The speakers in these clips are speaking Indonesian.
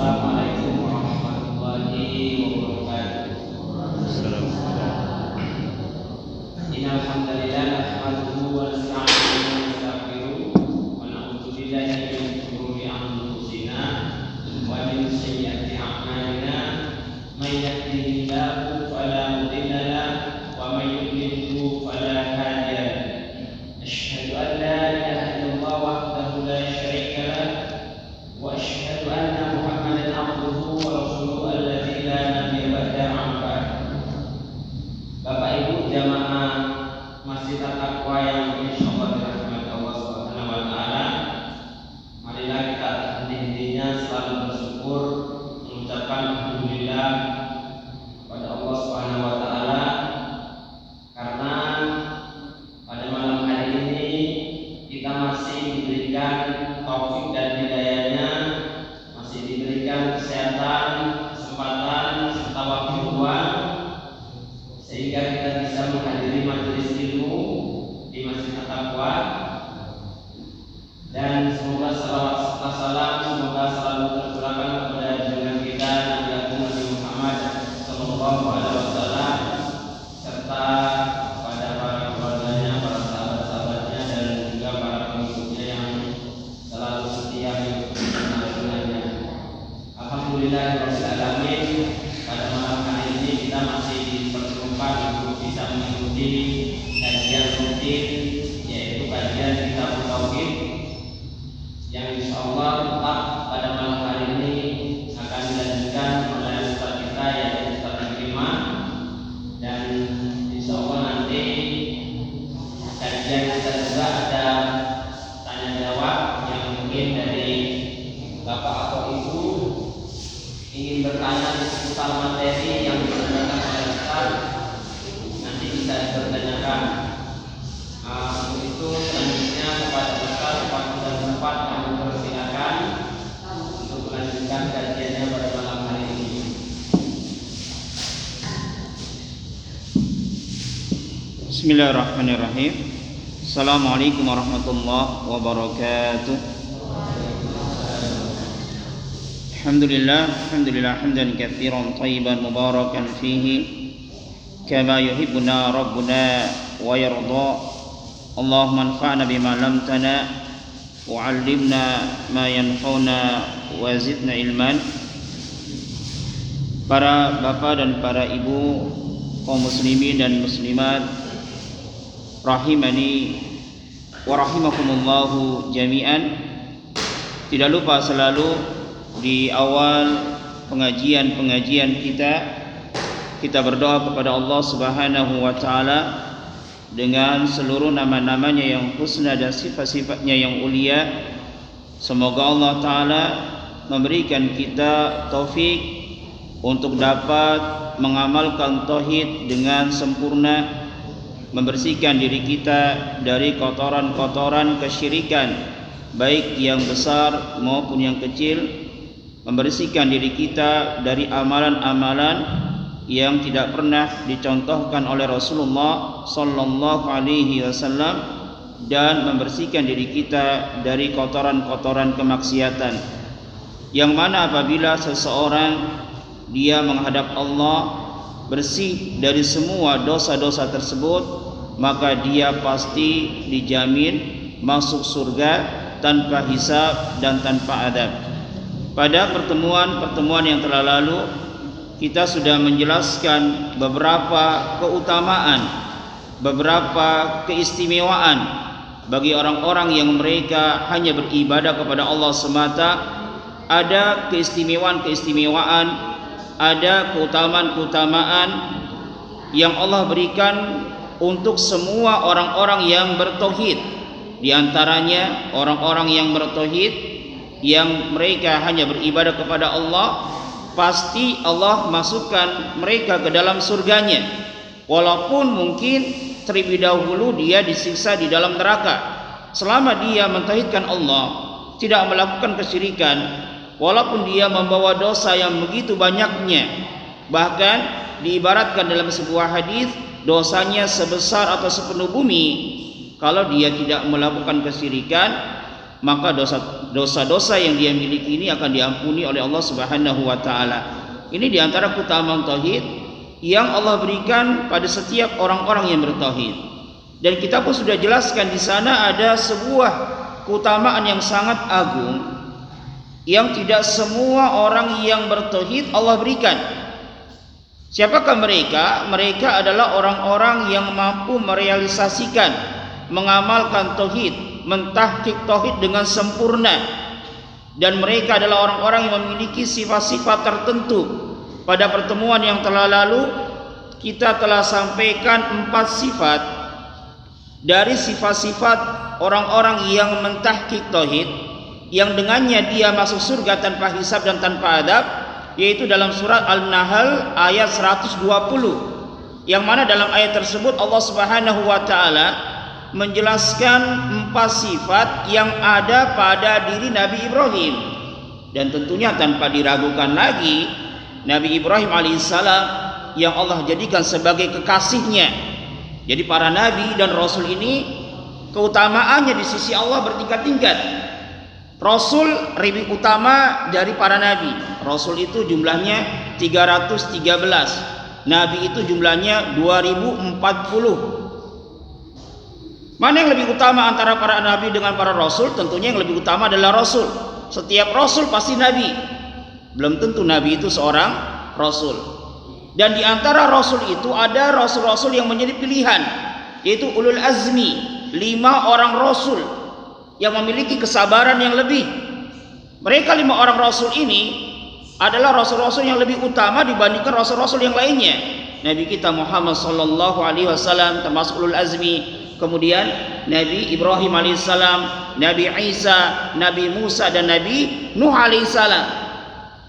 Assalamualaikum warahmatullahi wabarakatuh. Innal hamdalillah nahmaduhu wa nasta'inuhu wa nastaghfiruh wa na'udzu billahi min shururi anfusina wa min sayyiati a'malina. May yahdihillahu fala mudilla lahu wa may yudlilhu fala hadiya lahu. Asyhadu an la ilaha illallah wahdahu la syarika lahu wa asyhadu anna Muhammadan abduhu wa rasuluhu alladzi la nabiyya ba'dahu amma ba'd. Bapak Ibu jamaah Masjid At-Taqwa yang insyaallah dirahmati Allah Subhanahu wa taala, marilah kita henti-hentinya selalu bersyukur, mengucapkan alhamdulillah kepada Allah Subhanahu wa taala karena pada malam hari ini kita masih diberikan taufik dan hidayahnya, masih diberikan kesehatan, kesempatan serta waktu luang sehingga kita bisa menghadiri majelis ilmu di Masjid At-Taqwa. Dan semoga salawat serta salam semoga selalu tercurahkan kepada junjungan kita Nabi Agung Nabi Muhammad sallallahu alaihi wasallam serta kepada para keluarganya, para sahabat-sahabatnya dan juga para pengikutnya yang selalu setia mengikuti sunnah-sunnahnya. Alhamdulillahirabbil alamin, pada malam hari ini kita masih dipertemukan untuk bisa mengikuti kajian rutin, yaitu kajian kitab tauhid yang insyaallah tetap pada malam hari ini akan dilanjutkan oleh ustaz kita yaitu Ustaz Ikrimah, dan insyaallah nanti kajian kita juga ada tanya jawab yang mungkin dari bapak atau ibu ingin bertanya di seputar materi yang disampaikan oleh Ustaz, nanti bisa dipertanyakan. Untuk itu selanjutnya kepada Ustaz waktu dan tempat kami persilakan untuk melanjutkan kajiannya pada malam hari ini. Bismillahirrahmanirrahim. Assalamualaikum warahmatullahi wabarakatuh. Alhamdulillah hamdan katsiran thayyiban mubarakan fihi kama yuhibbuna rabbuna wa yarda. Allahumma anfa'na bima 'allamtana wa 'allimna ma yanfa'una wa zidna ilman. Para bapak dan para ibu, kaum muslimin dan muslimat rahimani wa rahimakumullahu jami'an. Tidak lupa selalu di awal pengajian kita berdoa kepada Allah Subhanahu wa taala dengan seluruh nama-namanya yang husna dan sifat-sifatnya yang ulia. Semoga Allah taala memberikan kita taufik untuk dapat mengamalkan tauhid dengan sempurna, membersihkan diri kita dari kotoran-kotoran kesyirikan baik yang besar maupun yang kecil, membersihkan diri kita dari amalan-amalan yang tidak pernah dicontohkan oleh Rasulullah sallallahu alaihi wasallam, dan membersihkan diri kita dari kotoran-kotoran kemaksiatan, yang mana apabila seseorang dia menghadap Allah bersih dari semua dosa-dosa tersebut, maka dia pasti dijamin masuk surga tanpa hisab dan tanpa adab. Pada pertemuan yang telah lalu kita sudah menjelaskan beberapa keutamaan, beberapa keistimewaan bagi orang-orang yang mereka hanya beribadah kepada Allah semata. Ada keistimewaan-keistimewaan, ada keutamaan-keutamaan yang Allah berikan untuk semua orang-orang yang bertauhid. Di antaranya orang-orang yang bertauhid yang mereka hanya beribadah kepada Allah, pasti Allah masukkan mereka ke dalam surganya, walaupun mungkin terlebih dahulu dia disiksa di dalam neraka. Selama dia mentauhidkan Allah, tidak melakukan kesyirikan, walaupun dia membawa dosa yang begitu banyaknya, bahkan diibaratkan dalam sebuah hadis dosanya sebesar atau sepenuh bumi, kalau dia tidak melakukan kesyirikan, maka dosa-dosa yang dia miliki ini akan diampuni oleh Allah Subhanahu wa taala. Ini diantara keutamaan tauhid yang Allah berikan pada setiap orang-orang yang bertauhid. Dan kita pun sudah jelaskan di sana ada sebuah keutamaan yang sangat agung yang tidak semua orang yang bertauhid Allah berikan. Siapakah mereka? Mereka adalah orang-orang yang mampu merealisasikan, mengamalkan tauhid, mentahqiq tauhid dengan sempurna. Dan mereka adalah orang-orang yang memiliki sifat-sifat tertentu. Pada pertemuan yang telah lalu kita telah sampaikan 4 sifat dari sifat-sifat orang-orang yang mentahqiq tauhid, yang dengannya dia masuk surga tanpa hisab dan tanpa adab, yaitu dalam surat Al-Nahl ayat 120, yang mana dalam ayat tersebut Allah Subhanahu wa taala menjelaskan 4 sifat yang ada pada diri Nabi Ibrahim. Dan tentunya tanpa diragukan lagi, Nabi Ibrahim alaihissalam yang Allah jadikan sebagai kekasihnya. Jadi para nabi dan rasul ini keutamaannya di sisi Allah bertingkat-tingkat. Rasul lebih utama dari para nabi. Rasul itu jumlahnya 313, nabi itu jumlahnya 2040. Mana yang lebih utama antara para nabi dengan para rasul? Tentunya yang lebih utama adalah rasul. Setiap rasul pasti nabi. Belum tentu nabi itu seorang rasul. Dan di antara rasul itu ada rasul-rasul yang menjadi pilihan, yaitu ulul azmi, 5 orang rasul yang memiliki kesabaran yang lebih. Mereka 5 orang rasul ini adalah rasul-rasul yang lebih utama dibandingkan rasul-rasul yang lainnya. Nabi kita Muhammad sallallahu alaihi wasallam termasuk ulul azmi. Kemudian Nabi Ibrahim alaihissalam, Nabi Isa, Nabi Musa dan Nabi Nuh alaihissalam.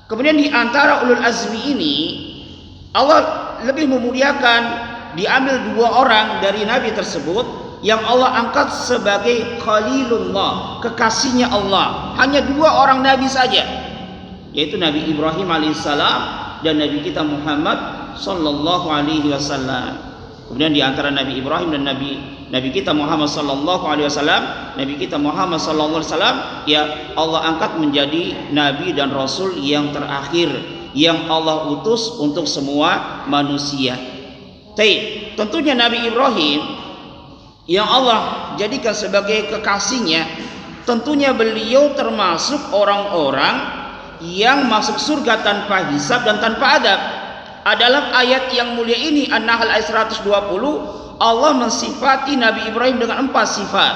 Kemudian di antara ulul azmi ini Allah lebih memuliakan, diambil 2 orang dari nabi tersebut yang Allah angkat sebagai Khalilullah, kekasihnya Allah. Hanya 2 orang nabi saja, yaitu Nabi Ibrahim alaihissalam dan Nabi kita Muhammad sallallahu alaihi wasallam. Kemudian di antara Nabi Ibrahim dan Nabi kita Muhammad sallallahu alaihi wasallam, Nabi kita Muhammad sallallahu alaihi wasallam ya Allah angkat menjadi nabi dan rasul yang terakhir yang Allah utus untuk semua manusia. Tentunya Nabi Ibrahim yang Allah jadikan sebagai kekasihnya, tentunya beliau termasuk orang-orang yang masuk surga tanpa hisab dan tanpa adab. Dalam ayat yang mulia ini An-Nahl ayat 120, Allah mensifati Nabi Ibrahim dengan 4 sifat.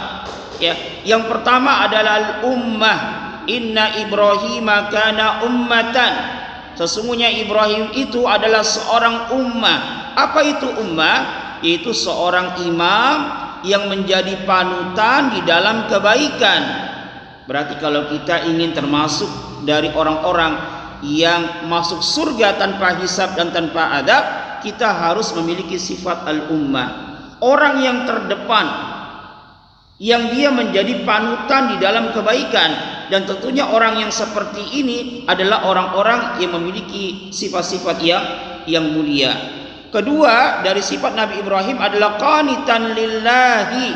Ya, yang pertama adalah al-ummah. Inna Ibrahima kana ummatan. Sesungguhnya Ibrahim itu adalah seorang ummah. Apa itu ummah? Yaitu seorang imam yang menjadi panutan di dalam kebaikan. Berarti kalau kita ingin termasuk dari orang-orang yang masuk surga tanpa hisab dan tanpa adab, kita harus memiliki sifat al-ummah, orang yang terdepan, yang dia menjadi panutan di dalam kebaikan. Dan tentunya orang yang seperti ini adalah orang-orang yang memiliki sifat-sifat yang mulia. Kedua, dari sifat Nabi Ibrahim adalah qanitan lillahi.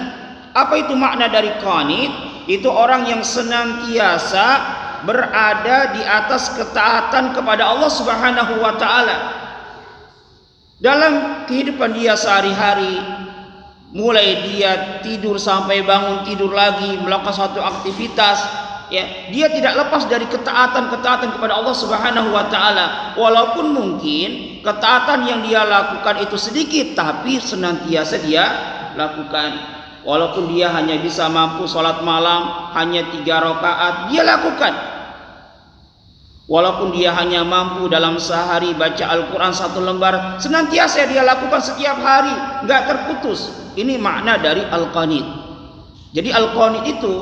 Apa itu makna dari qanit? Itu orang yang senantiasa berada di atas ketaatan kepada Allah Subhanahu wa taala. Dalam kehidupan dia sehari-hari, mulai dia tidur sampai bangun tidur lagi, melakukan suatu aktivitas, ya, dia tidak lepas dari ketaatan kepada Allah Subhanahu wa taala. Walaupun mungkin ketaatan yang dia lakukan itu sedikit, tapi senantiasa dia lakukan. Walaupun dia hanya bisa mampu sholat malam hanya 3 rakaat, dia lakukan. Walaupun dia hanya mampu dalam sehari baca Al-Quran 1 lembar, senantiasa dia lakukan setiap hari, nggak terputus. Ini makna dari al-qanit. Jadi al-qanit itu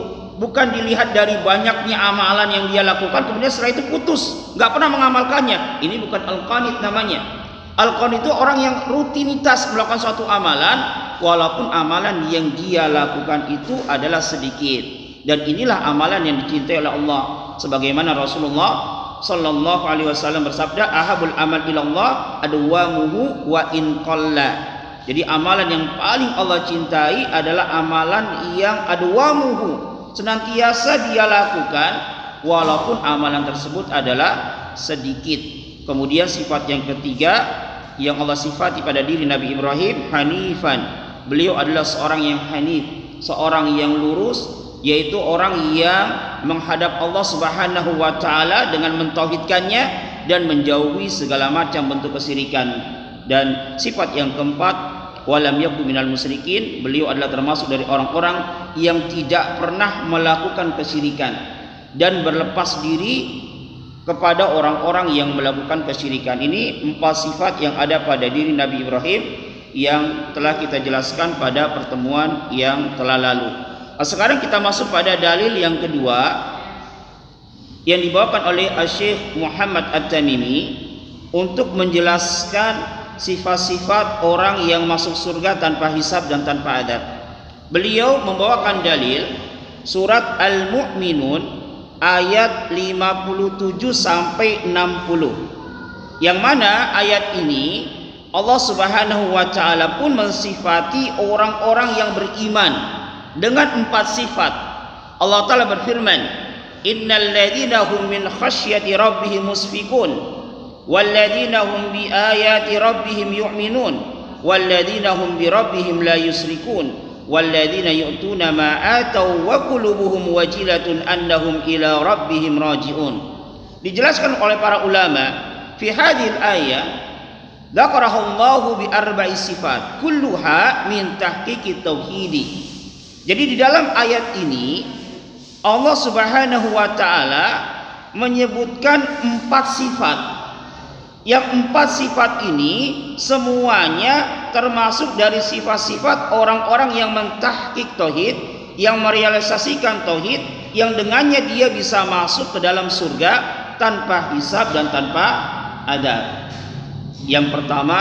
bukan dilihat dari banyaknya amalan yang dia lakukan kemudian setelah itu putus, nggak pernah mengamalkannya. Ini bukan al-qanit namanya. Al-qanit itu orang yang rutinitas melakukan suatu amalan, walaupun amalan yang dia lakukan itu adalah sedikit. Dan inilah amalan yang dicintai oleh Allah. Sebagaimana Rasulullah sallallahu alaihi wasallam bersabda, ahabul amal ilallah adwamuhu wa in qalla. Jadi amalan yang paling Allah cintai adalah amalan yang adwamuhu, senantiasa dia lakukan walaupun amalan tersebut adalah sedikit. Kemudian sifat yang ketiga yang Allah sifati pada diri Nabi Ibrahim, hanifan. Beliau adalah seorang yang hanif, seorang yang lurus, yaitu orang yang menghadap Allah Subhanahu wa taala dengan mentauhidkannya dan menjauhi segala macam bentuk kesyirikan. Dan sifat yang keempat, walam yakun minal musyrikin, beliau adalah termasuk dari orang-orang yang tidak pernah melakukan kesyirikan dan berlepas diri kepada orang-orang yang melakukan kesyirikan. Ini 4 sifat yang ada pada diri Nabi Ibrahim yang telah kita jelaskan pada pertemuan yang telah lalu. Sekarang kita masuk pada dalil yang kedua yang dibawakan oleh Syekh Muhammad At-Tamimi untuk menjelaskan sifat-sifat orang yang masuk surga tanpa hisab dan tanpa adab. Beliau membawakan dalil surat Al-Mu'minun ayat 57 sampai 60. Yang mana ayat ini Allah Subhanahu wa taala pun mensifati orang-orang yang beriman dengan 4 sifat. Allah taala berfirman, "Innal ladzina hum min khasyati rabbihim musfiqun walladzina hum bi ayati rabbihim yu'minun walladzina hum bi rabbihim la yusyrikun walladzina yu'tuna ma atau wa qulubuhum wajilatun annahum ila rabbihim raji'un." Dijelaskan oleh para ulama, fi hadhil ayat dzakarahallahu bi arba'i sifat kulluha min tahqiqit tauhidi. Jadi di dalam ayat ini Allah Subhanahu wa taala menyebutkan 4 sifat. Yang 4 sifat ini semuanya termasuk dari sifat-sifat orang-orang yang mentahqiq tauhid, yang merealisasikan tauhid, yang dengannya dia bisa masuk ke dalam surga tanpa hisab dan tanpa adab. Yang pertama,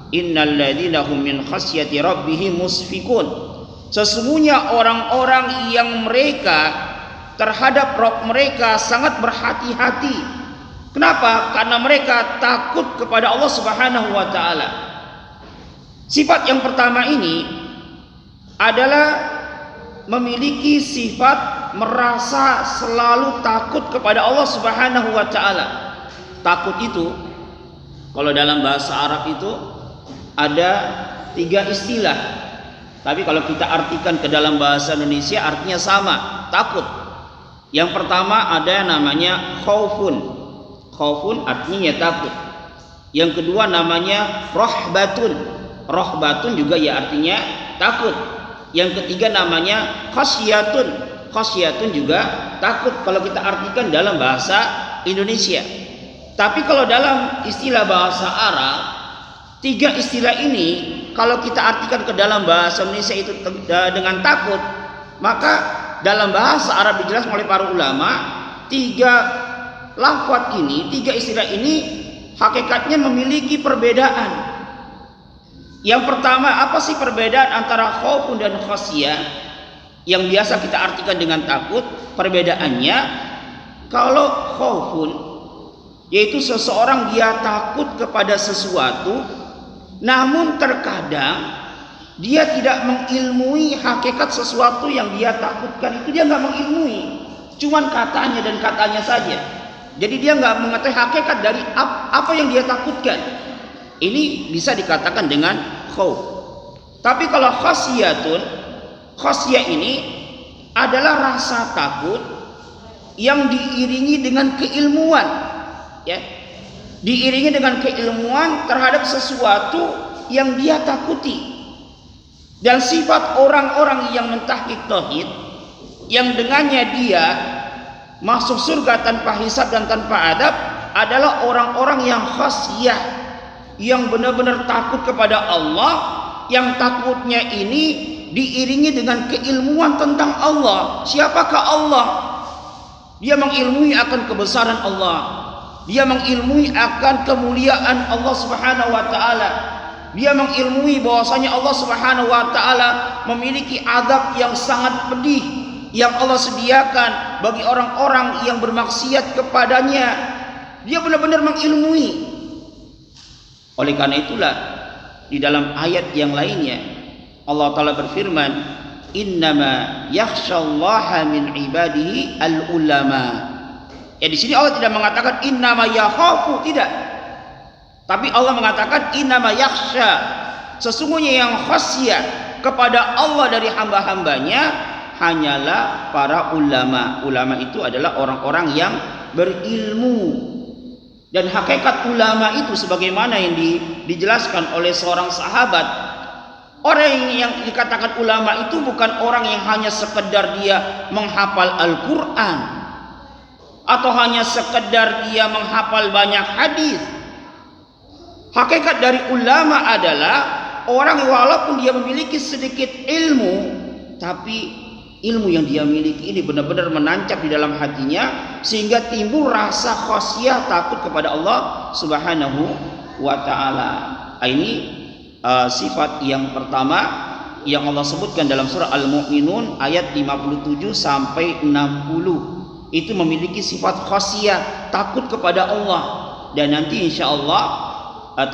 innal ladzina hum min khasyati rabbihim musfiqun. Sesungguhnya orang-orang yang mereka terhadap Rabb mereka sangat berhati-hati. Kenapa? Karena mereka takut kepada Allah Subhanahu wa taala. Sifat yang pertama ini adalah memiliki sifat merasa selalu takut kepada Allah Subhanahu wa taala. Takut itu kalau dalam bahasa Arab itu ada 3 istilah. Tapi kalau kita artikan ke dalam bahasa Indonesia artinya sama, takut. Yang pertama ada namanya khaufun. Khaufun artinya takut. Yang kedua namanya rohbatun. Rohbatun juga ya artinya takut. Yang ketiga namanya khasyatun. Khasyatun juga takut kalau kita artikan dalam bahasa Indonesia. Tapi kalau dalam istilah bahasa Arab, 3 istilah ini kalau kita artikan ke dalam bahasa Indonesia itu dengan takut, maka dalam bahasa Arab dijelaskan oleh para ulama 3 lafaz ini, 3 istilah ini hakikatnya memiliki perbedaan. Yang pertama, apa sih perbedaan antara khaufun dan khasyah yang biasa kita artikan dengan takut? Perbedaannya, kalau khaufun yaitu seseorang dia takut kepada sesuatu, namun terkadang dia tidak mengilmui hakikat sesuatu yang dia takutkan itu, dia nggak mengilmui, cuman katanya dan katanya saja. Jadi dia nggak mengetahui hakikat dari apa yang dia takutkan. Ini bisa dikatakan dengan khauf. Tapi kalau khasyatun, khasyah ini adalah rasa takut yang diiringi dengan keilmuan, ya. Diiringi dengan keilmuan terhadap sesuatu yang dia takuti. Dan sifat orang-orang yang mentahqiq tauhid, yang dengannya dia masuk surga tanpa hisab dan tanpa adab, adalah orang-orang yang khasyah, yang benar-benar takut kepada Allah, yang takutnya ini diiringi dengan keilmuan tentang Allah. Siapakah Allah? Dia mengilmui akan kebesaran Allah, dia mengilmui akan kemuliaan Allah Subhanahu wa taala. Dia mengilmui bahwasanya Allah Subhanahu wa taala memiliki azab yang sangat pedih yang Allah sediakan bagi orang-orang yang bermaksiat kepadanya. Dia benar-benar mengilmui. Oleh karena itulah di dalam ayat yang lainnya Allah taala berfirman, innama yakhsyallaha min ibadihi al-ulama. Ya, di sini Allah tidak mengatakan innama yakhafu, tidak. Tapi Allah mengatakan innama yakhsha. Sesungguhnya yang khasyah kepada Allah dari hamba-hambanya hanyalah para ulama. Ulama itu adalah orang-orang yang berilmu. Dan hakikat ulama itu sebagaimana yang dijelaskan oleh seorang sahabat, orang yang dikatakan ulama itu bukan orang yang hanya sekedar dia menghafal Al-Quran atau hanya sekedar dia menghafal banyak hadis. Hakikat dari ulama adalah orang walaupun dia memiliki sedikit ilmu, tapi ilmu yang dia miliki ini benar-benar menancap di dalam hatinya sehingga timbul rasa khasyah, takut kepada Allah Subhanahu wa taala. Ini sifat yang pertama yang Allah sebutkan dalam surah Al-Mu'minun ayat 57 sampai 60. Itu memiliki sifat khasyah, takut kepada Allah. Dan nanti insyaallah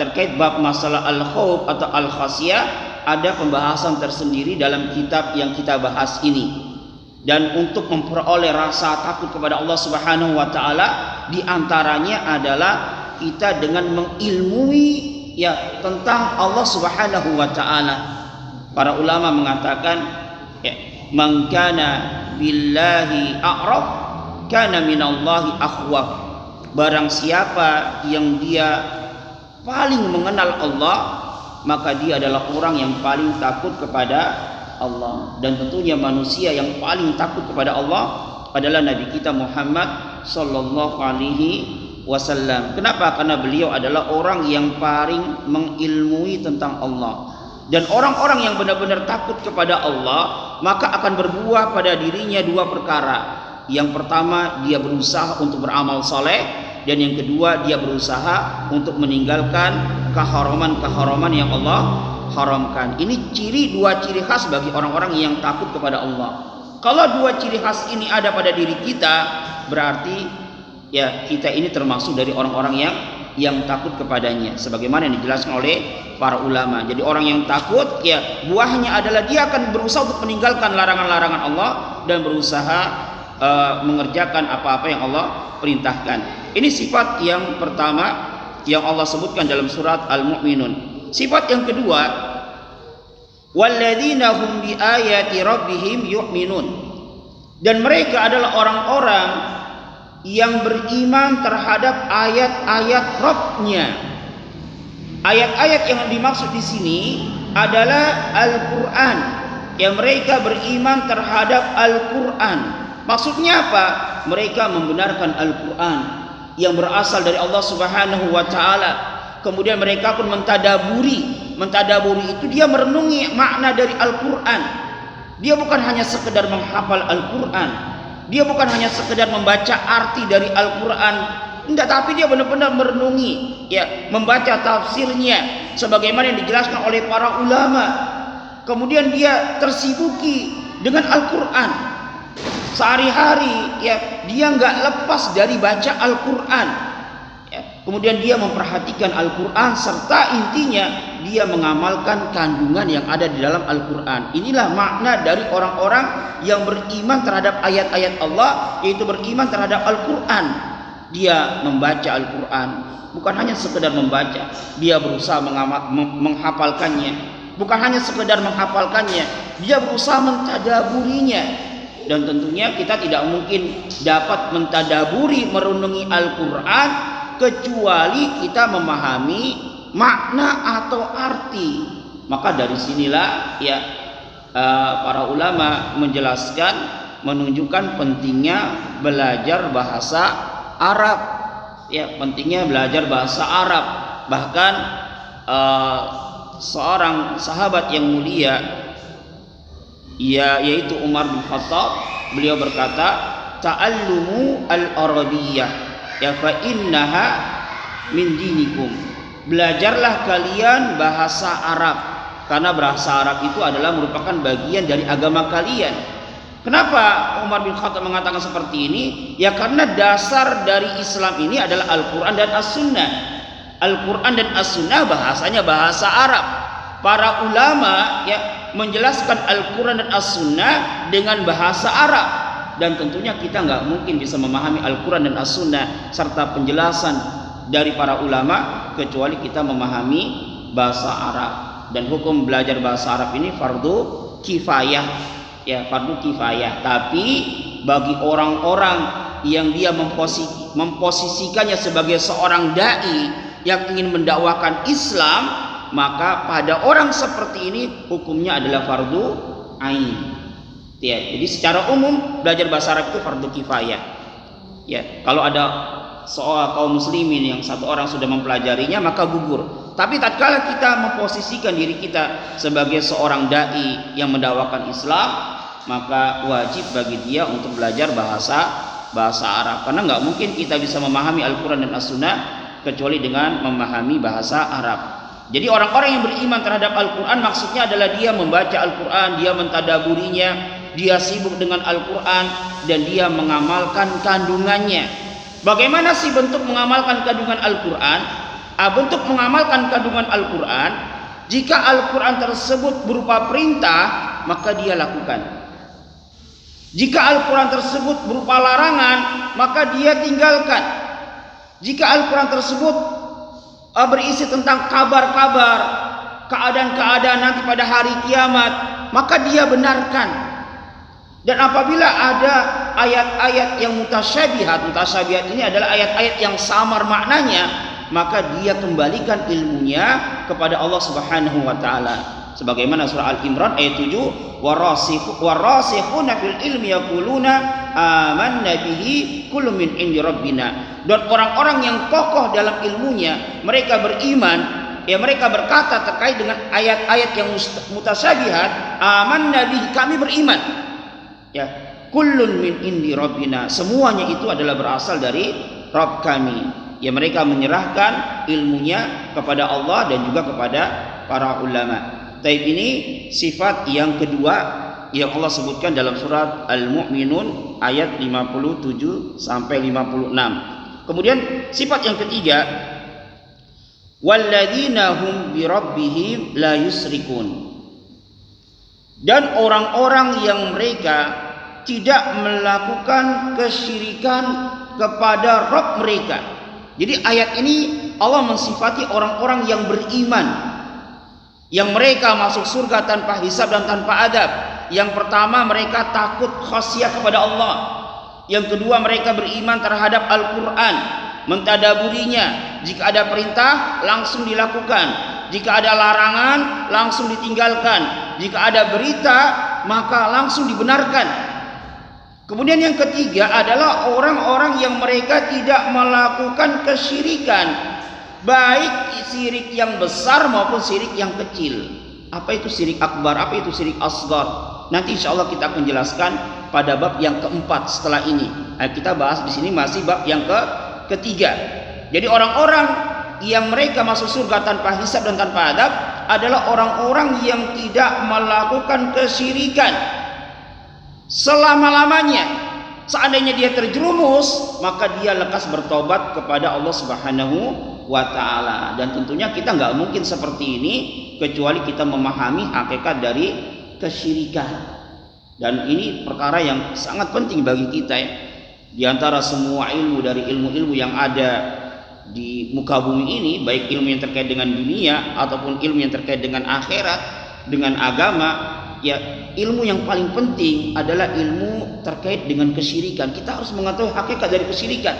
terkait bab masalah al-khauf atau al-khasyah ada pembahasan tersendiri dalam kitab yang kita bahas ini. Dan untuk memperoleh rasa takut kepada Allah Subhanahu wa taala di antaranya adalah kita dengan mengilmui ya tentang Allah Subhanahu wa taala. Para ulama mengatakan ya, man kana billahi a'raf kana minallahi akhwaf. Barang siapa yang dia paling mengenal Allah, maka dia adalah orang yang paling takut kepada Allah. Dan tentunya manusia yang paling takut kepada Allah adalah Nabi kita Muhammad sallallahu alaihi wasallam. Kenapa? Karena beliau adalah orang yang paling mengilmui tentang Allah. Dan orang-orang yang benar-benar takut kepada Allah maka akan berbuah pada dirinya dua perkara. Yang pertama, dia berusaha untuk beramal saleh, dan yang kedua dia berusaha untuk meninggalkan keharaman-keharaman yang Allah haramkan. Ini dua ciri khas bagi orang-orang yang takut kepada Allah. Kalau dua ciri khas ini ada pada diri kita, berarti ya kita ini termasuk dari orang-orang yang takut kepadanya, sebagaimana yang dijelaskan oleh para ulama. Jadi orang yang takut ya buahnya adalah dia akan berusaha untuk meninggalkan larangan-larangan Allah dan berusaha mengerjakan apa-apa yang Allah perintahkan. Ini sifat yang pertama yang Allah sebutkan dalam surat Al-Mu'minun. Sifat yang kedua, walladzina hum biayati rabbihim yu'minun. Dan mereka adalah orang-orang yang beriman terhadap ayat-ayat Rabb-nya. Ayat-ayat yang dimaksud di sini adalah Al-Qur'an. Yang mereka beriman terhadap Al-Qur'an. Maksudnya apa? Mereka membenarkan Al-Quran yang berasal dari Allah Subhanahu wa taala. Kemudian mereka pun mentadaburi. Mentadaburi itu dia merenungi makna dari Al-Quran. Dia bukan hanya sekedar menghafal Al-Quran. Dia bukan hanya sekedar membaca arti dari Al-Quran. Enggak, tapi dia benar-benar merenungi, ya, membaca tafsirnya sebagaimana yang dijelaskan oleh para ulama. Kemudian dia tersibuki dengan Al-Quran. Sehari-hari ya dia nggak lepas dari baca Al-Quran ya. Kemudian dia memperhatikan Al-Quran serta intinya dia mengamalkan kandungan yang ada di dalam Al-Quran. Inilah makna dari orang-orang yang beriman terhadap ayat-ayat Allah, yaitu beriman terhadap Al-Quran. Dia membaca Al-Quran, bukan hanya sekedar membaca, dia berusaha menghafalkannya. Bukan hanya sekedar menghafalkannya, dia berusaha mentadaburinya. Dan tentunya kita tidak mungkin dapat mentadaburi, merenungi Al-Quran kecuali kita memahami makna atau arti. Maka dari sinilah ya para ulama menjelaskan, menunjukkan pentingnya belajar bahasa Arab. Ya, pentingnya belajar bahasa Arab. Bahkan seorang sahabat yang mulia ya, yaitu Umar bin Khattab, beliau berkata, ta'allumu al-arabiyyah ya fa innaha min dinikum. Belajarlah kalian bahasa Arab karena bahasa Arab itu adalah merupakan bagian dari agama kalian. Kenapa Umar bin Khattab mengatakan seperti ini? Ya karena dasar dari Islam ini adalah Al-Quran dan As-Sunnah. Al-Quran dan As-Sunnah bahasanya bahasa Arab. Para ulama ya menjelaskan Al-Quran dan As-Sunnah dengan bahasa Arab, dan tentunya kita nggak mungkin bisa memahami Al-Quran dan As-Sunnah serta penjelasan dari para ulama kecuali kita memahami bahasa Arab. Dan hukum belajar bahasa Arab ini fardu kifayah, ya, fardu kifayah. Tapi bagi orang-orang yang dia memposisikannya sebagai seorang dai yang ingin mendakwakan Islam, maka pada orang seperti ini hukumnya adalah fardu ain. Ya, jadi secara umum belajar bahasa Arab itu fardu kifayah. Ya, kalau ada seorang kaum muslimin yang satu orang sudah mempelajarinya maka gugur. Tapi tatkala kita memposisikan diri kita sebagai seorang dai yang mendakwakan Islam, maka wajib bagi dia untuk belajar bahasa Arab, karena nggak mungkin kita bisa memahami Al-Quran dan As-Sunnah kecuali dengan memahami bahasa Arab. Jadi orang-orang yang beriman terhadap Al-Quran maksudnya adalah dia membaca Al-Quran, dia mentadaburinya, dia sibuk dengan Al-Quran, dan dia mengamalkan kandungannya. Bagaimana sih bentuk mengamalkan kandungan Al-Quran? Bentuk mengamalkan kandungan Al-Quran, jika Al-Quran tersebut berupa perintah, maka dia lakukan. Jika Al-Quran tersebut berupa larangan, maka dia tinggalkan. Jika Al-Quran tersebut berisi tentang kabar-kabar, keadaan-keadaan nanti pada hari kiamat, maka dia benarkan. Dan apabila ada ayat-ayat yang mutasyabihat ini adalah ayat-ayat yang samar maknanya, maka dia kembalikan ilmunya kepada Allah Subhanahu wa taala. Sebagaimana surah Al-Imran ayat 7, warasikhuna fil ilmi yaquluna amanna bihi kullun min indi rabbina. Dan orang-orang yang kokoh dalam ilmunya, mereka beriman, ya mereka berkata terkait dengan ayat-ayat yang mutasyabihat, amanna bihi, kami beriman. Ya, kullun min indi rabbina, semuanya itu adalah berasal dari Rabb kami. Ya, mereka menyerahkan ilmunya kepada Allah dan juga kepada para ulama. Taib ini sifat yang kedua yang Allah sebutkan dalam surat Al-Mu'minun ayat 57 sampai 56. Kemudian sifat yang ketiga, walladzina hum bi rabbihim la yusrikun. Dan orang-orang yang mereka tidak melakukan kesyirikan kepada Rabb mereka. Jadi ayat ini Allah mensifati orang-orang yang beriman, yang mereka masuk surga tanpa hisab dan tanpa adab. Yang pertama, mereka takut khasyah kepada Allah. Yang kedua, mereka beriman terhadap Al-Quran, mentadaburinya. Jika ada perintah, langsung dilakukan. Jika ada larangan, langsung ditinggalkan. Jika ada berita, maka langsung dibenarkan. Kemudian yang ketiga adalah orang-orang yang mereka tidak melakukan kesyirikan, baik syirik yang besar maupun syirik yang kecil. Apa itu syirik akbar, apa itu syirik asghar? Nanti insya Allah kita akan jelaskan pada bab yang keempat setelah ini. Nah, kita bahas di sini masih bab yang ketiga. Jadi orang-orang yang mereka masuk surga tanpa hisab dan tanpa adab adalah orang-orang yang tidak melakukan kesyirikan selama-lamanya. Seandainya dia terjerumus, maka dia lekas bertobat kepada Allah Subhanahu wa taala. Dan tentunya kita nggak mungkin seperti ini kecuali kita memahami hakikat dari kesyirikan. Dan ini perkara yang sangat penting bagi kita, ya. Di antara semua ilmu dari ilmu-ilmu yang ada di muka bumi ini, baik ilmu yang terkait dengan dunia ataupun ilmu yang terkait dengan akhirat, dengan agama, ya, ilmu yang paling penting adalah ilmu terkait dengan kesyirikan. Kita harus mengetahui hakikat dari kesyirikan.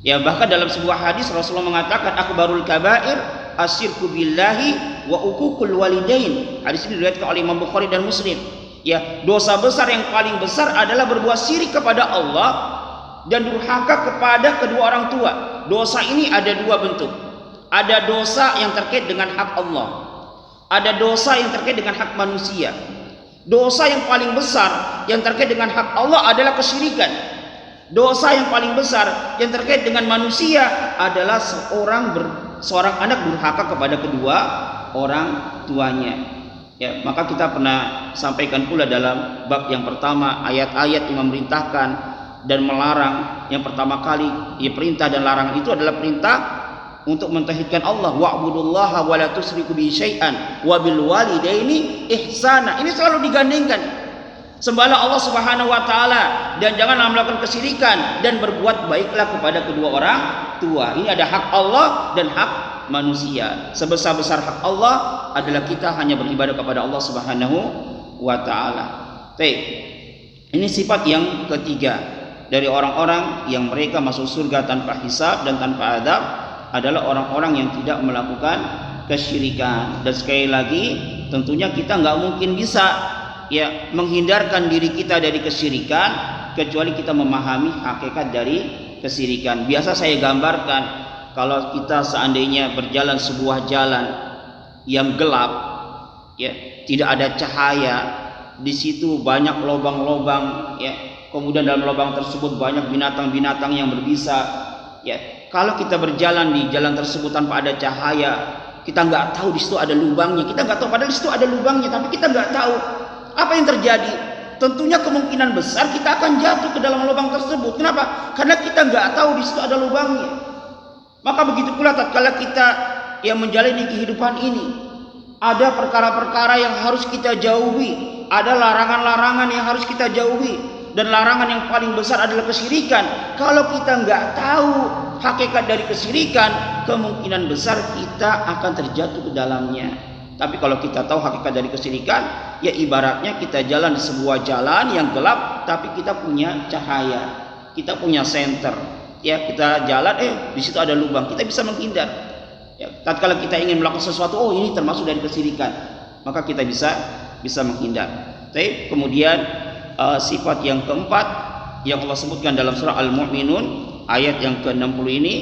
Ya, bahkan dalam sebuah hadis Rasulullah mengatakan akbarul kabair asyirku billahi wa uququl walidain. Hadis ini diriwayatkan oleh Imam Bukhari dan Muslim. Ya, dosa besar yang paling besar adalah berbuat syirik kepada Allah dan durhaka kepada kedua orang tua. Dosa ini ada dua bentuk. Ada dosa yang terkait dengan hak Allah, ada dosa yang terkait dengan hak manusia. Dosa yang paling besar yang terkait dengan hak Allah adalah kesyirikan. Dosa yang paling besar yang terkait dengan manusia adalah seorang anak durhaka kepada kedua orang tuanya. Ya, maka kita pernah sampaikan pula dalam bab yang pertama, ayat-ayat yang memerintahkan dan melarang. Yang pertama kali, ya, perintah dan larangan itu adalah perintah untuk mentauhidkan Allah, wa'budullaha wa la tusyriku bihi syai'an wa bil walidaini ihsana. Ini selalu digandengkan. Sembahlah Allah Subhanahu wa taala dan janganlah melakukan kesyirikan dan berbuat baiklah kepada kedua orang tua. Ini ada hak Allah dan hak manusia. Sebesar-besar hak Allah adalah kita hanya beribadah kepada Allah Subhanahu wa taala. Baik. Ini sifat yang ketiga dari orang-orang yang mereka masuk surga tanpa hisab dan tanpa adab adalah orang-orang yang tidak melakukan kesyirikan. Dan sekali lagi tentunya kita nggak mungkin bisa menghindarkan diri kita dari kesyirikan kecuali kita memahami hakikat dari kesyirikan. Biasa saya gambarkan, kalau kita seandainya berjalan sebuah jalan yang gelap, tidak ada cahaya, di situ banyak lubang-lubang, kemudian dalam lubang tersebut banyak binatang-binatang yang berbisa. Kalau kita berjalan di jalan tersebut tanpa ada cahaya, kita nggak tahu di situ ada lubangnya. Kita nggak tahu, padahal di situ ada lubangnya, tapi kita nggak tahu apa yang terjadi. Tentunya kemungkinan besar kita akan jatuh ke dalam lubang tersebut. Kenapa? Karena kita nggak tahu di situ ada lubangnya. Maka begitu pula tatkala kita yang menjalani kehidupan ini, ada perkara-perkara yang harus kita jauhi, ada larangan-larangan yang harus kita jauhi, dan larangan yang paling besar adalah kesyirikan. Kalau kita nggak tahu hakikat dari kesyirikan, kemungkinan besar kita akan terjatuh ke dalamnya. Tapi kalau kita tahu hakikat dari kesyirikan, ya ibaratnya kita jalan di sebuah jalan yang gelap, tapi kita punya cahaya, kita punya senter. Kita jalan, di situ ada lubang, kita bisa menghindar. Tatkala kita ingin melakukan sesuatu, ini termasuk dari kesyirikan, maka kita bisa menghindar. Tapi kemudian sifat yang keempat yang Allah sebutkan dalam surah Al-Mu'minun ayat yang ke-60 ini,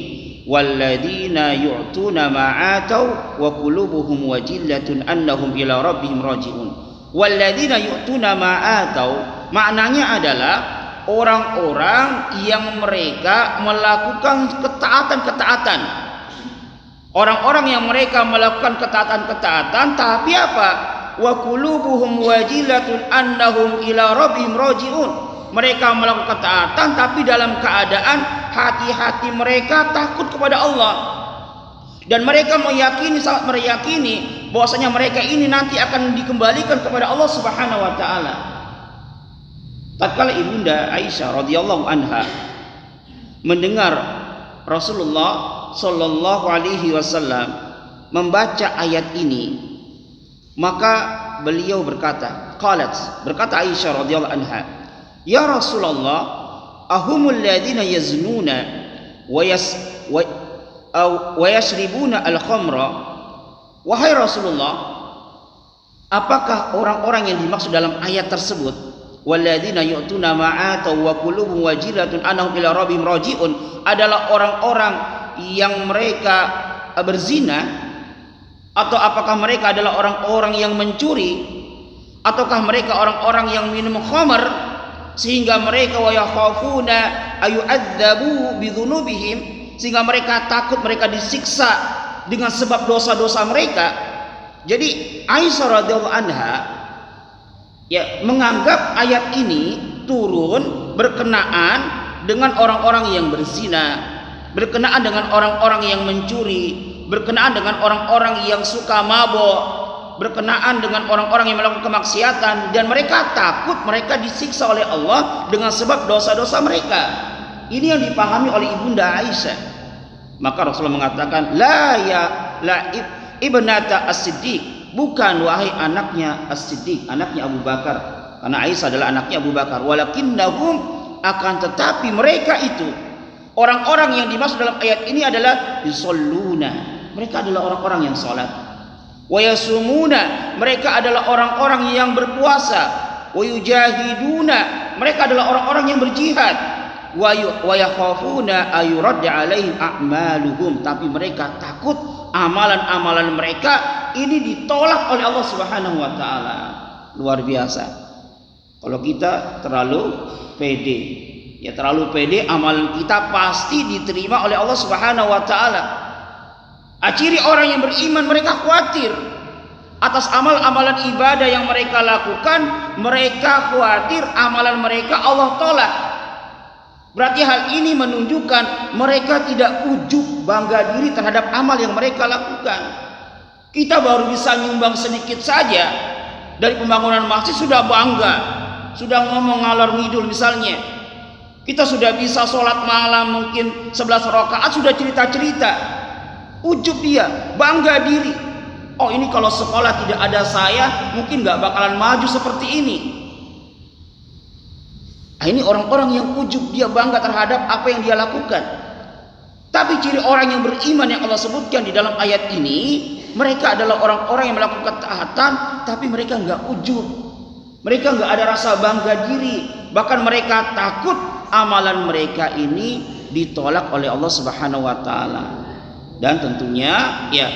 walladzina yu'tuna ma atau wa qulubuhum wajillatun annahum ila rabbihim raji'un. Walladzina yu'tuna ma atau maknanya adalah orang-orang yang mereka melakukan ketaatan-ketaatan. Orang-orang yang mereka melakukan ketaatan-ketaatan, tapi apa? Wa qulubuhum wajillatun annahum ila rabbihim raji'un. Mereka melakukan ketaatan tapi dalam keadaan hati-hati mereka takut kepada Allah. Dan mereka sangat meyakini bahwasanya mereka ini nanti akan dikembalikan kepada Allah Subhanahu wa taala. Tatkala Ibunda Aisyah radhiyallahu anha mendengar Rasulullah sallallahu alaihi wasallam membaca ayat ini, maka beliau berkata Aisyah radhiyallahu anha, "Ya Rasulullah, ahumul ladzina yaznuna wa yashribuna al-khamra?" Wahai Rasulullah, apakah orang-orang yang dimaksud dalam ayat tersebut, walladzina yu'tuna ma atau wa qulubuhum wajilatun annahum ila rabbihim raji'un, adalah orang-orang yang mereka berzina, atau apakah mereka adalah orang-orang yang mencuri, ataukah mereka orang-orang yang minum khamar sehingga mereka wa yakhafuna ayu'adzabu bidzunubihim, sehingga mereka takut mereka disiksa dengan sebab dosa-dosa mereka. Jadi Aisyah radhiyallahu anha menganggap ayat ini turun berkenaan dengan orang-orang yang berzina, berkenaan dengan orang-orang yang mencuri, berkenaan dengan orang-orang yang suka mabok, berkenaan dengan orang-orang yang melakukan kemaksiatan, dan mereka takut mereka disiksa oleh Allah dengan sebab dosa-dosa mereka. Ini yang dipahami oleh Ibunda Aisyah. Maka Rasulullah mengatakan, la ibnata as-siddiq, bukan wahai anaknya as-siddiq, anaknya Abu Bakar, karena Aisyah adalah anaknya Abu Bakar. Walakinnahum, akan tetapi mereka itu, orang-orang yang dimaksud dalam ayat ini adalah yusalluna, mereka adalah orang-orang yang salat. Wa yasumuna, mereka adalah orang-orang yang berpuasa. Wa yujahiduna, mereka adalah orang-orang yang berjihad. Wa yakhafuna ayuradda alaihim a'maluhum, tapi mereka takut amalan-amalan mereka ini ditolak oleh Allah Subhanahu wa taala. Luar biasa. Kalau kita terlalu pede, amalan kita pasti diterima oleh Allah Subhanahu wa taala. Ciri orang yang beriman, mereka khawatir atas amal-amalan ibadah yang mereka lakukan, mereka khawatir amalan mereka Allah tolak. Berarti hal ini menunjukkan mereka tidak ujub bangga diri terhadap amal yang mereka lakukan. Kita baru bisa nyumbang sedikit saja dari pembangunan masjid sudah bangga, sudah ngomong ngalor ngidul misalnya. Kita sudah bisa sholat malam mungkin 11 rakaat sudah cerita-cerita. Ujub dia, bangga diri. Oh ini kalau sekolah tidak ada saya mungkin gak bakalan maju seperti ini. Nah, ini orang-orang yang ujub, dia bangga terhadap apa yang dia lakukan. Tapi ciri orang yang beriman yang Allah sebutkan di dalam ayat ini, mereka adalah orang-orang yang melakukan ketaatan tapi mereka gak ujub. Mereka gak ada rasa bangga diri. Bahkan mereka takut amalan mereka ini ditolak oleh Allah Subhanahu wa taala. Dan tentunya ya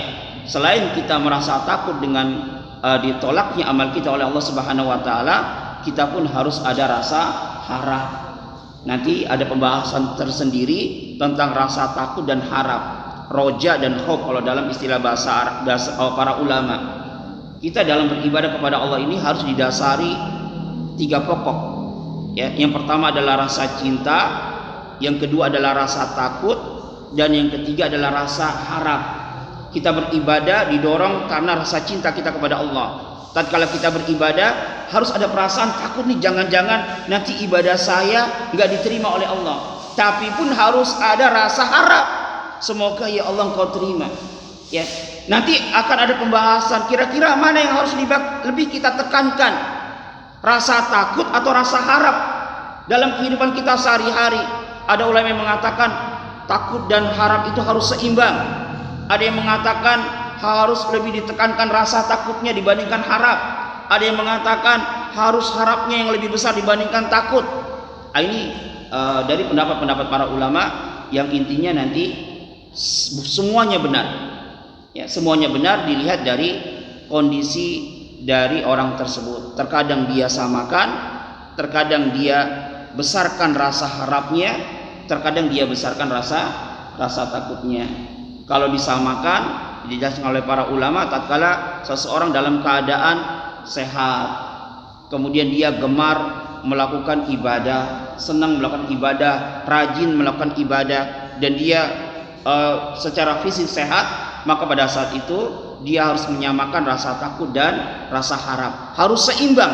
selain kita merasa takut dengan ditolaknya amal kita oleh Allah Subhanahu wa taala, kita pun harus ada rasa harap. Nanti ada pembahasan tersendiri tentang rasa takut dan harap, roja dan khauf kalau dalam istilah bahasa para ulama. Kita dalam beribadah kepada Allah ini harus didasari 3 pokok. Ya, yang pertama adalah rasa cinta, yang kedua adalah rasa takut, dan yang ketiga adalah rasa harap. Kita beribadah didorong karena rasa cinta kita kepada Allah. Tatkala kita beribadah harus ada perasaan takut nih, jangan-jangan nanti ibadah saya nggak diterima oleh Allah. Tapi pun harus ada rasa harap, semoga ya Allah engkau terima. Ya, nanti akan ada pembahasan kira-kira mana yang harus lebih kita tekankan, rasa takut atau rasa harap dalam kehidupan kita sehari-hari. Ada ulama yang mengatakan takut dan harap itu harus seimbang. Ada yang mengatakan harus lebih ditekankan rasa takutnya dibandingkan harap. Ada yang mengatakan harus harapnya yang lebih besar dibandingkan takut. Ini dari pendapat-pendapat para ulama yang intinya nanti semuanya benar. Ya, semuanya benar dilihat dari kondisi dari orang tersebut. Terkadang dia samakan, terkadang dia besarkan rasa harapnya, terkadang dia besarkan rasa takutnya. Kalau disamakan, dijelaskan oleh para ulama, tatkala seseorang dalam keadaan sehat, kemudian dia gemar melakukan ibadah, senang melakukan ibadah, rajin melakukan ibadah, dan dia secara fisik sehat, maka pada saat itu dia harus menyamakan rasa takut dan rasa harap. Harus seimbang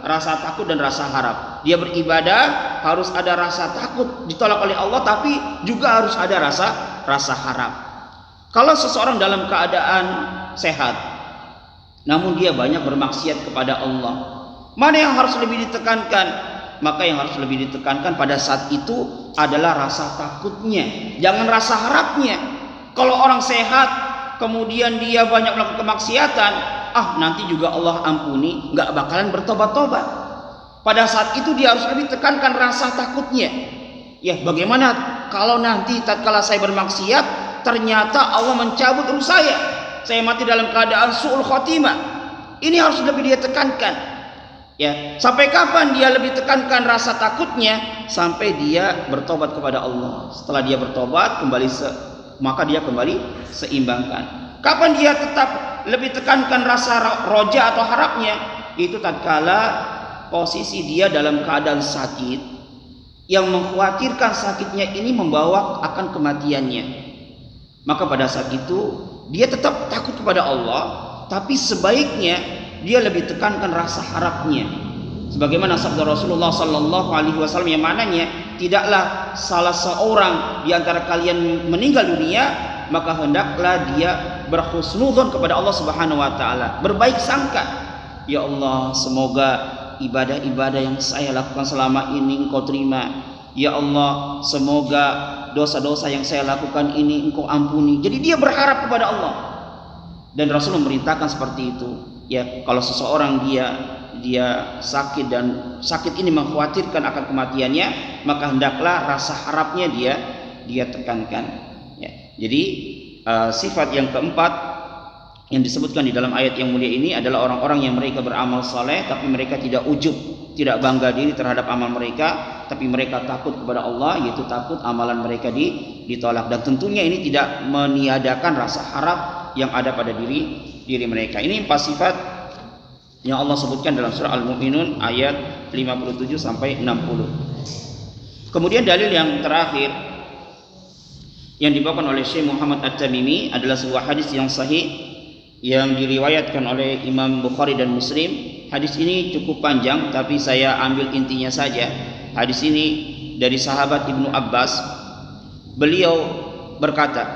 rasa takut dan rasa harap. Dia beribadah harus ada rasa takut ditolak oleh Allah, tapi juga harus ada rasa harap. Kalau seseorang dalam keadaan sehat namun dia banyak bermaksiat kepada Allah, mana yang harus lebih ditekankan? Maka yang harus lebih ditekankan pada saat itu adalah rasa takutnya, jangan rasa harapnya. Kalau orang sehat kemudian dia banyak melakukan kemaksiatan, nanti juga Allah ampuni, nggak bakalan bertobat-tobat. Pada saat itu dia harus lebih tekankan rasa takutnya. Ya, bagaimana kalau nanti tatkala saya bermaksiat ternyata Allah mencabut ruh saya mati dalam keadaan su'ul khotimah. Ini harus lebih dia tekankan. Ya, sampai kapan dia lebih tekankan rasa takutnya? Sampai dia bertobat kepada Allah. Setelah dia bertobat maka dia kembali seimbangkan. Kapan dia tetap lebih tekankan rasa roja atau harapnya? Itu tatkala posisi dia dalam keadaan sakit yang mengkhawatirkan sakitnya ini membawa akan kematiannya. Maka pada saat itu dia tetap takut kepada Allah, tapi sebaiknya dia lebih tekankan rasa harapnya. Sebagaimana sabda Rasulullah sallallahu alaihi wasallam yang mananya tidaklah salah seorang di antara kalian meninggal dunia maka hendaklah dia berhusnudzon kepada Allah Subhanahu wa taala, berbaik sangka. Ya Allah, semoga ibadah-ibadah yang saya lakukan selama ini Engkau terima. Ya Allah, semoga dosa-dosa yang saya lakukan ini Engkau ampuni. Jadi dia berharap kepada Allah. Dan Rasul memerintahkan seperti itu. Ya, kalau seseorang dia sakit dan sakit ini mengkhawatirkan akan kematiannya, maka hendaklah rasa harapnya dia tekankan. Ya, jadi sifat yang keempat yang disebutkan di dalam ayat yang mulia ini adalah orang-orang yang mereka beramal saleh tapi mereka tidak ujub, tidak bangga diri terhadap amal mereka, tapi mereka takut kepada Allah, yaitu takut amalan mereka ditolak. Dan tentunya ini tidak meniadakan rasa harap yang ada pada diri mereka. Ini 4 sifat yang Allah sebutkan dalam surah Al-Mu'minun ayat 57 sampai 60. Kemudian dalil yang terakhir yang dibawakan oleh Syekh Muhammad At-Tamimi adalah sebuah hadis yang sahih yang diriwayatkan oleh Imam Bukhari dan Muslim. Hadis ini cukup panjang tapi saya ambil intinya saja. Hadis ini dari sahabat Ibnu Abbas. Beliau berkata,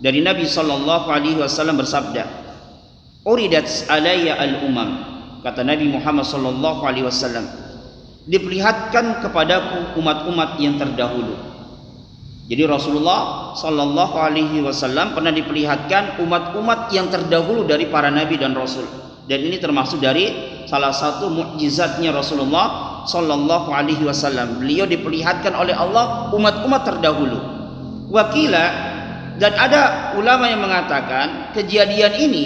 dari Nabi SAW bersabda, "Uridat alayya al-umam." Kata Nabi Muhammad SAW, diperlihatkan kepadaku umat-umat yang terdahulu. Jadi Rasulullah SAW pernah diperlihatkan umat-umat yang terdahulu dari para nabi dan rasul. Dan ini termasuk dari salah satu mukjizatnya Rasulullah SAW. Beliau diperlihatkan oleh Allah umat-umat terdahulu. Wakila, dan ada ulama yang mengatakan kejadian ini,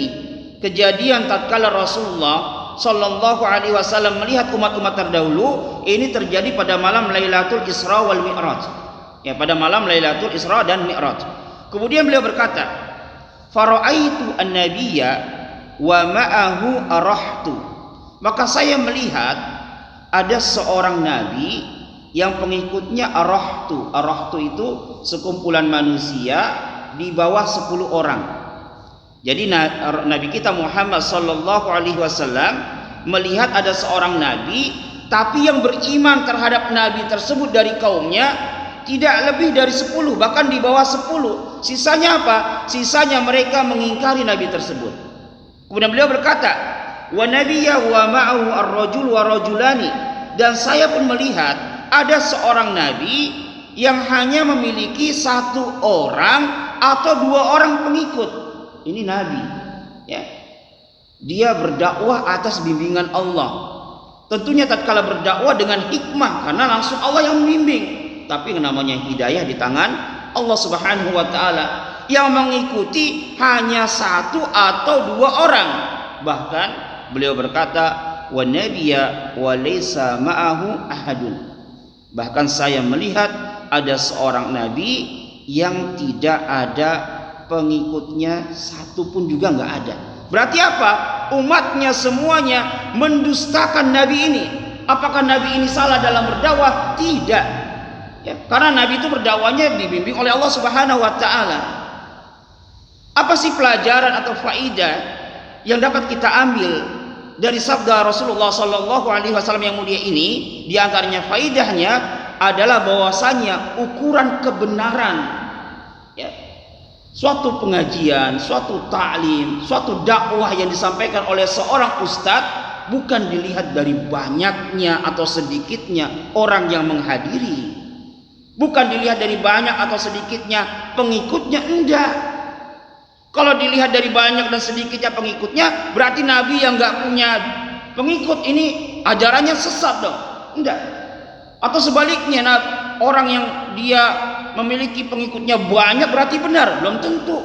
kejadian tatkala Rasulullah SAW melihat umat-umat terdahulu, ini terjadi pada malam Lailatul Isra wal Mi'raj. Ya, pada malam Lailatul Isra dan Mi'raj. Kemudian beliau berkata, "Fara'aitu an-nabiyya wa ma'ahu arahtu." Maka saya melihat ada seorang nabi yang pengikutnya arahtu. Arahtu itu sekumpulan manusia di bawah 10 orang. Jadi Nabi kita Muhammad SAW melihat ada seorang nabi, tapi yang beriman terhadap nabi tersebut dari kaumnya tidak lebih dari 10, bahkan di bawah 10. Sisanya apa? Sisanya mereka mengingkari nabi tersebut. Kemudian beliau berkata, "Wa nabiyya wa ma'ahu ar-rajul wa rajulani." Dan saya pun melihat ada seorang nabi yang hanya memiliki 1 orang atau 2 orang pengikut. Ini nabi, ya. Dia berdakwah atas bimbingan Allah. Tentunya tatkala berdakwah dengan hikmah, karena langsung Allah yang membimbing. Tapi namanya hidayah di tangan Allah Subhanahu wa taala. Yang mengikuti hanya 1 atau 2 orang. Bahkan beliau berkata, "Wa nabiyya wa laysa ma'ahu ahadun." Bahkan saya melihat ada seorang nabi yang tidak ada pengikutnya 1 pun juga nggak ada. Berarti apa? Umatnya semuanya mendustakan nabi ini. Apakah nabi ini salah dalam berdakwah? Tidak. Ya, karena nabi itu berdakwahnya dibimbing oleh Allah Subhanahu wa taala. Apa sih pelajaran atau faidah yang dapat kita ambil dari sabda Rasulullah SAW yang mulia ini? Di antaranya faidahnya adalah bahwasanya ukuran kebenaran, ya, suatu pengajian, suatu ta'lim, suatu dakwah yang disampaikan oleh seorang ustadz bukan dilihat dari banyaknya atau sedikitnya orang yang menghadiri, bukan dilihat dari banyak atau sedikitnya pengikutnya. Enggak. Kalau dilihat dari banyak dan sedikitnya pengikutnya, berarti nabi yang nggak punya pengikut ini ajarannya sesat dong. Enggak. Atau sebaliknya, orang yang dia memiliki pengikutnya banyak berarti benar? Belum tentu.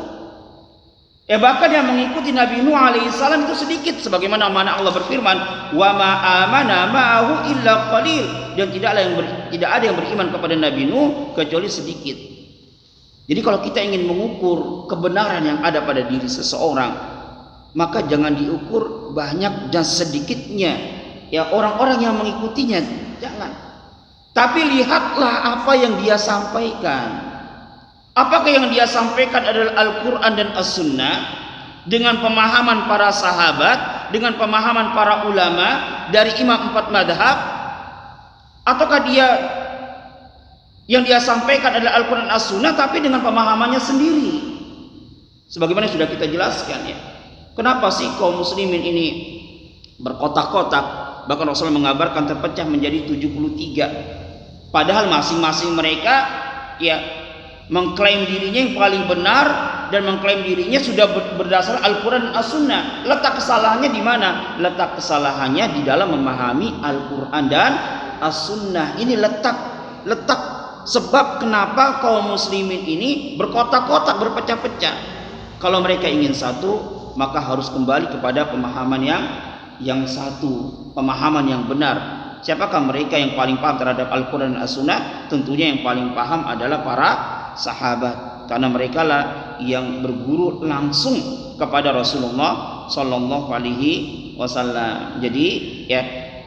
Ya, bahkan yang mengikuti Nabi Nuh alaihissalam itu sedikit, sebagaimana mana Allah berfirman, "Wa ma amana ma'ahu illa qalil." Dan tidak ada yang beriman kepada Nabi Nuh kecuali sedikit. Jadi kalau kita ingin mengukur kebenaran yang ada pada diri seseorang, maka jangan diukur banyak dan sedikitnya, ya, orang-orang yang mengikutinya, jangan. Tapi lihatlah apa yang dia sampaikan. Apakah yang dia sampaikan adalah Al-Quran dan As-Sunnah dengan pemahaman para sahabat, dengan pemahaman para ulama dari imam 4 madhab, ataukah yang dia sampaikan adalah Al-Quran As-Sunnah tapi dengan pemahamannya sendiri? Sebagaimana sudah kita jelaskan, ya. Kenapa sih kaum muslimin ini berkotak-kotak? Bahkan Rasulullah mengabarkan terpecah menjadi 73. Padahal masing-masing mereka, ya, mengklaim dirinya yang paling benar dan mengklaim dirinya sudah berdasar Al-Quran dan As-Sunnah. Letak kesalahannya di mana? Letak kesalahannya di dalam memahami Al-Quran dan As-Sunnah. Ini letak sebab kenapa kaum muslimin ini berkotak-kotak, berpecah-pecah. Kalau mereka ingin satu, maka harus kembali kepada pemahaman yang satu, pemahaman yang benar. Siapakah mereka yang paling paham terhadap Al-Quran dan As-Sunnah? Tentunya yang paling paham adalah para sahabat, karena mereka lah yang berguru langsung kepada Rasulullah Sallallahu Alaihi Wasallam. Jadi, ya,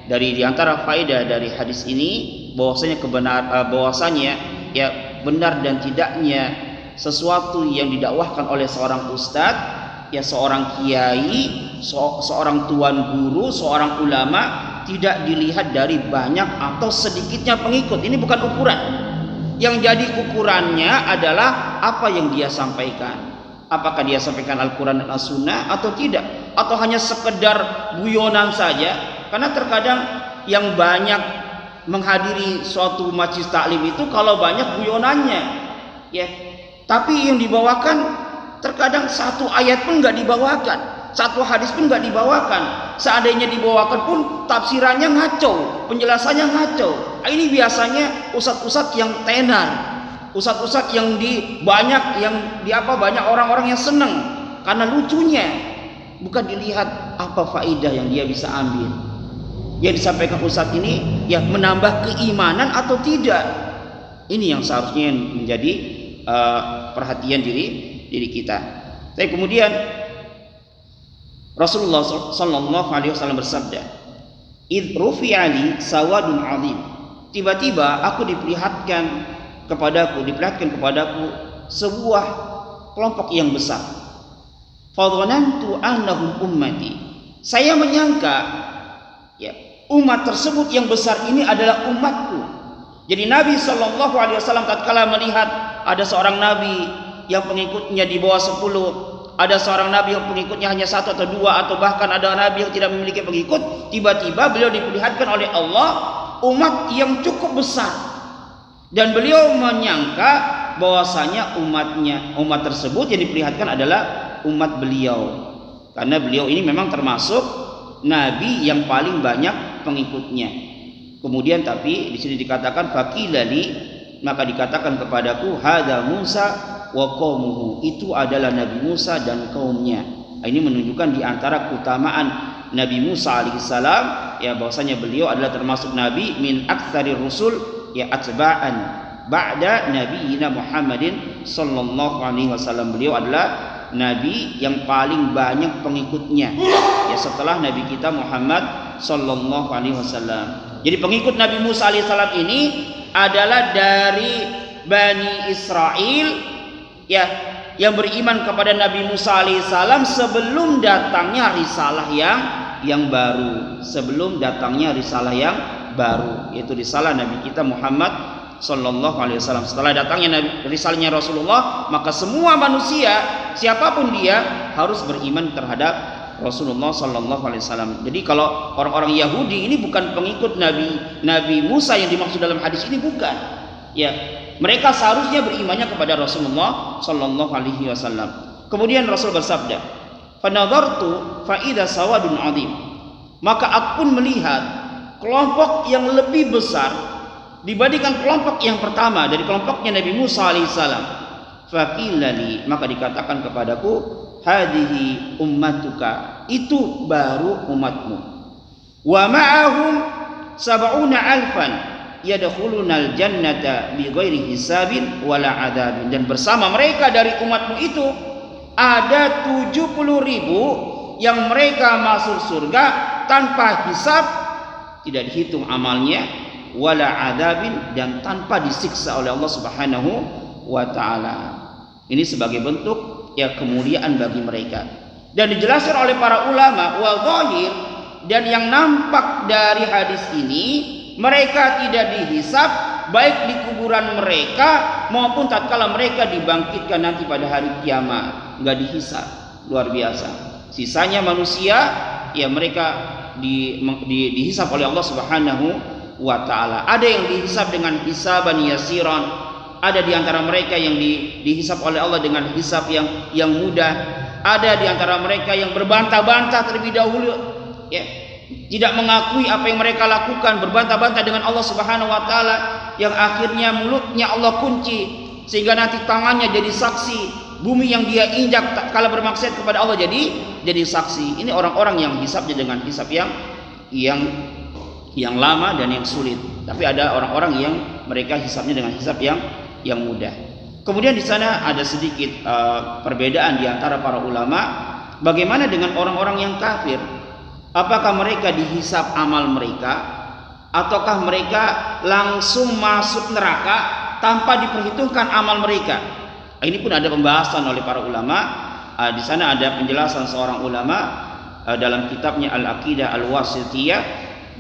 dari diantara faedah dari hadis ini bahwasanya ya benar dan tidaknya sesuatu yang didakwahkan oleh seorang ustadz, ya seorang kiai, seorang tuan guru, seorang ulama, tidak dilihat dari banyak atau sedikitnya pengikut. Ini bukan ukuran. Yang jadi ukurannya adalah apa yang dia sampaikan. Apakah dia sampaikan Al-Quran dan As-Sunnah atau tidak, atau hanya sekedar guyonan saja. Karena terkadang yang banyak menghadiri suatu majelis taklim itu kalau banyak guyonannya, ya. Tapi yang dibawakan terkadang satu ayat pun nggak dibawakan, satu hadis pun nggak dibawakan. Seandainya dibawakan pun tafsirannya ngaco, penjelasannya ngaco. Ini biasanya ustadz-ustadz yang tenar, ustadz-ustadz yang banyak orang-orang yang senang karena lucunya. Bukan dilihat apa faedah yang dia bisa ambil. Yang disampaikan ustadz ini ya menambah keimanan atau tidak. Ini yang seharusnya menjadi perhatian diri kita. Tapi kemudian Rasulullah sallallahu alaihi wasallam bersabda, "Id rufi'a li sawadun 'azim." Tiba-tiba diperlihatkan kepadaku sebuah kelompok yang besar. Fadhanantu annahum ummati. Saya menyangka ya umat tersebut yang besar ini adalah umatku. Jadi Nabi sallallahu alaihi wasallam tatkala melihat ada seorang nabi yang pengikutnya di bawah 10, ada seorang nabi yang pengikutnya hanya 1 atau 2, atau bahkan ada nabi yang tidak memiliki pengikut, tiba-tiba beliau diperlihatkan oleh Allah umat yang cukup besar, dan beliau menyangka bahwasanya umat tersebut yang diperlihatkan adalah umat beliau, karena beliau ini memang termasuk nabi yang paling banyak pengikutnya. Kemudian tapi di sini dikatakan faqilali, maka dikatakan kepadaku hadza Musa wa qaumuhu, itu adalah Nabi Musa dan kaumnya. Ini menunjukkan di antara keutamaan Nabi Musa alaihissalam ya bahwasanya beliau adalah termasuk nabi min aktsari rusul ya atba'an ba'da nabiyina Muhammadin sallallahu alaihi wasallam. Beliau adalah nabi yang paling banyak pengikutnya ya setelah nabi kita Muhammad sallallahu alaihi wasallam. Jadi pengikut Nabi Musa alaihissalam ini adalah dari Bani Israel ya yang beriman kepada Nabi Musa alaihissalam sebelum datangnya risalah yang baru, yaitu risalah Nabi kita Muhammad sallallahu alaihi wasallam. Setelah datangnya risalahnya Rasulullah, maka semua manusia siapapun dia harus beriman terhadap Rasulullah sallallahu alaihi wasallam. Jadi kalau orang-orang Yahudi ini bukan pengikut Nabi Musa yang dimaksud dalam hadis ini, bukan. Ya, mereka seharusnya berimannya kepada Rasulullah sallallahu alaihi wasallam. Kemudian Rasul bersabda, "Fa nadartu fa idza sawadun 'adzim." Maka aku pun melihat kelompok yang lebih besar dibandingkan kelompok yang pertama dari kelompoknya Nabi Musa alaihissalam. Faqilali, maka dikatakan kepadaku, hadhihi ummatuka, itu baru umatmu. Wa ma'ahum sab'una alfan yadkhulunal jannata bighairi hisabin wala adzabin, dan bersama mereka dari umatmu itu ada 70.000 yang mereka masuk surga tanpa hisab, tidak dihitung amalnya, wala adzabin, dan tanpa disiksa oleh Allah Subhanahu wa taala. Ini sebagai bentuk ya kemuliaan bagi mereka. Dan dijelaskan oleh para ulama wal zahir, dan yang nampak dari hadis ini, mereka tidak dihisab baik di kuburan mereka maupun tatkala mereka dibangkitkan nanti pada hari kiamat, enggak dihisab. Luar biasa. Sisanya manusia ya mereka dihisab oleh Allah Subhanahu wa taala. Ada yang dihisab dengan hisaban yasiran, ada di antara mereka yang dihisab oleh Allah dengan hisab yang mudah. Ada di antara mereka yang berbantah-bantah terlebih dahulu, ya, tidak mengakui apa yang mereka lakukan, berbantah-bantah dengan Allah Subhanahu wa taala, yang akhirnya mulutnya Allah kunci sehingga nanti tangannya jadi saksi, bumi yang dia injak tak kala bermaksiat kepada Allah jadi saksi. Ini orang-orang yang hisabnya dengan hisab yang lama dan yang sulit. Tapi ada orang-orang yang mereka hisabnya dengan hisab yang mudah. Kemudian di sana ada sedikit perbedaan di antara para ulama. Bagaimana dengan orang-orang yang kafir? Apakah mereka dihisab amal mereka ataukah mereka langsung masuk neraka tanpa diperhitungkan amal mereka? Ini pun ada pembahasan oleh para ulama. Di sana ada penjelasan seorang ulama dalam kitabnya Al-Aqidah Al-Wasithiyah,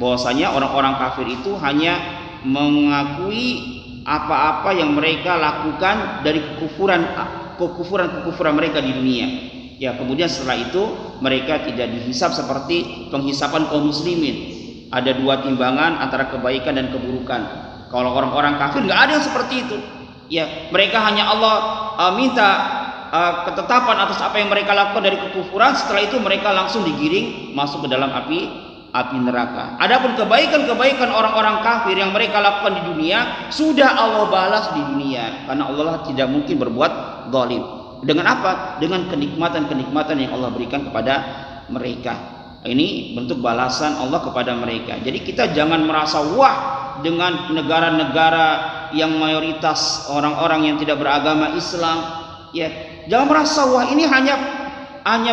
bahwasanya orang-orang kafir itu hanya mengakui apa-apa yang mereka lakukan dari kekufuran mereka di dunia. Ya, kemudian setelah itu mereka tidak dihisab seperti penghisapan kaum muslimin. Ada dua timbangan antara kebaikan dan keburukan. Kalau orang-orang kafir nggak ada yang seperti itu. Ya, mereka hanya Allah minta ketetapan atas apa yang mereka lakukan dari kekufuran. Setelah itu mereka langsung digiring masuk ke dalam api neraka. Adapun kebaikan-kebaikan orang-orang kafir yang mereka lakukan di dunia sudah Allah balas di dunia, karena Allah tidak mungkin berbuat zalim. Dengan apa? Dengan kenikmatan-kenikmatan yang Allah berikan kepada mereka. Ini bentuk balasan Allah kepada mereka. Jadi kita jangan merasa wah dengan negara-negara yang mayoritas orang-orang yang tidak beragama Islam. Ya, jangan merasa wah ini hanya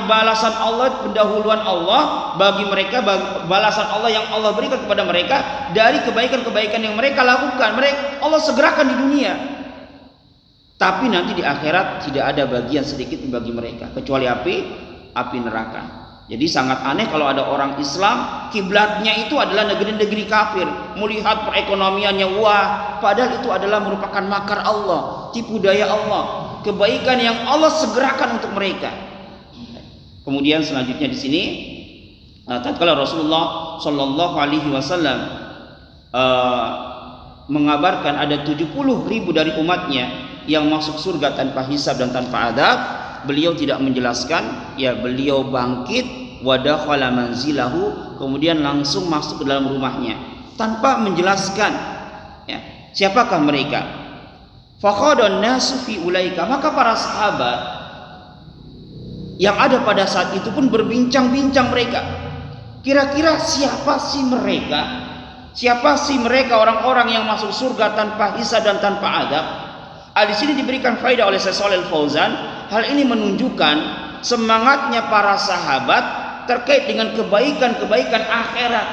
balasan Allah, pendahuluan Allah bagi mereka, balasan Allah yang Allah berikan kepada mereka dari kebaikan-kebaikan yang mereka lakukan. Allah segerakan di dunia, tapi nanti di akhirat tidak ada bagian sedikit bagi mereka kecuali api neraka. Jadi sangat aneh kalau ada orang Islam kiblatnya itu adalah negeri-negeri kafir, melihat perekonomiannya wah, padahal itu adalah merupakan makar Allah, tipu daya Allah, kebaikan yang Allah segerakan untuk mereka. Kemudian selanjutnya di sini, tatkala Rasulullah Shallallahu Alaihi Wasallam mengabarkan ada 70.000 dari umatnya yang masuk surga tanpa hisab dan tanpa adab, beliau tidak menjelaskan. Ya, beliau bangkit, wadakhala manzilahu, kemudian langsung masuk ke dalam rumahnya tanpa menjelaskan. Ya, siapakah mereka? Faqadan nasu fi ulaika, maka para sahabat yang ada pada saat itu pun berbincang-bincang mereka. Kira-kira siapa sih mereka? Siapa sih mereka orang-orang yang masuk surga tanpa hisab dan tanpa adab? Di sini diberikan faedah oleh Syekh Shalih Al Fauzan. Hal ini menunjukkan semangatnya para sahabat terkait dengan kebaikan-kebaikan akhirat.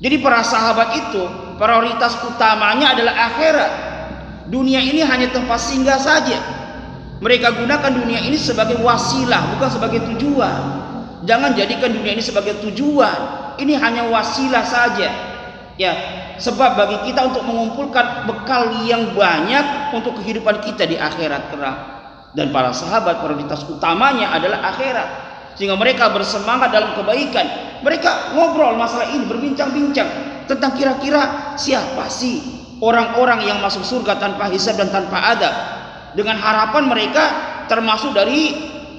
Jadi para sahabat itu prioritas utamanya adalah akhirat. Dunia ini hanya tempat singgah saja. Mereka gunakan dunia ini sebagai wasilah, bukan sebagai tujuan. Jangan jadikan dunia ini sebagai tujuan. Ini hanya wasilah saja. Ya, sebab bagi kita untuk mengumpulkan bekal yang banyak untuk kehidupan kita di akhirat kelak. Dan para sahabat prioritas utamanya adalah akhirat, sehingga mereka bersemangat dalam kebaikan. Mereka ngobrol masalah ini, berbincang-bincang tentang kira-kira siapa sih orang-orang yang masuk surga tanpa hisab dan tanpa adab, dengan harapan mereka termasuk dari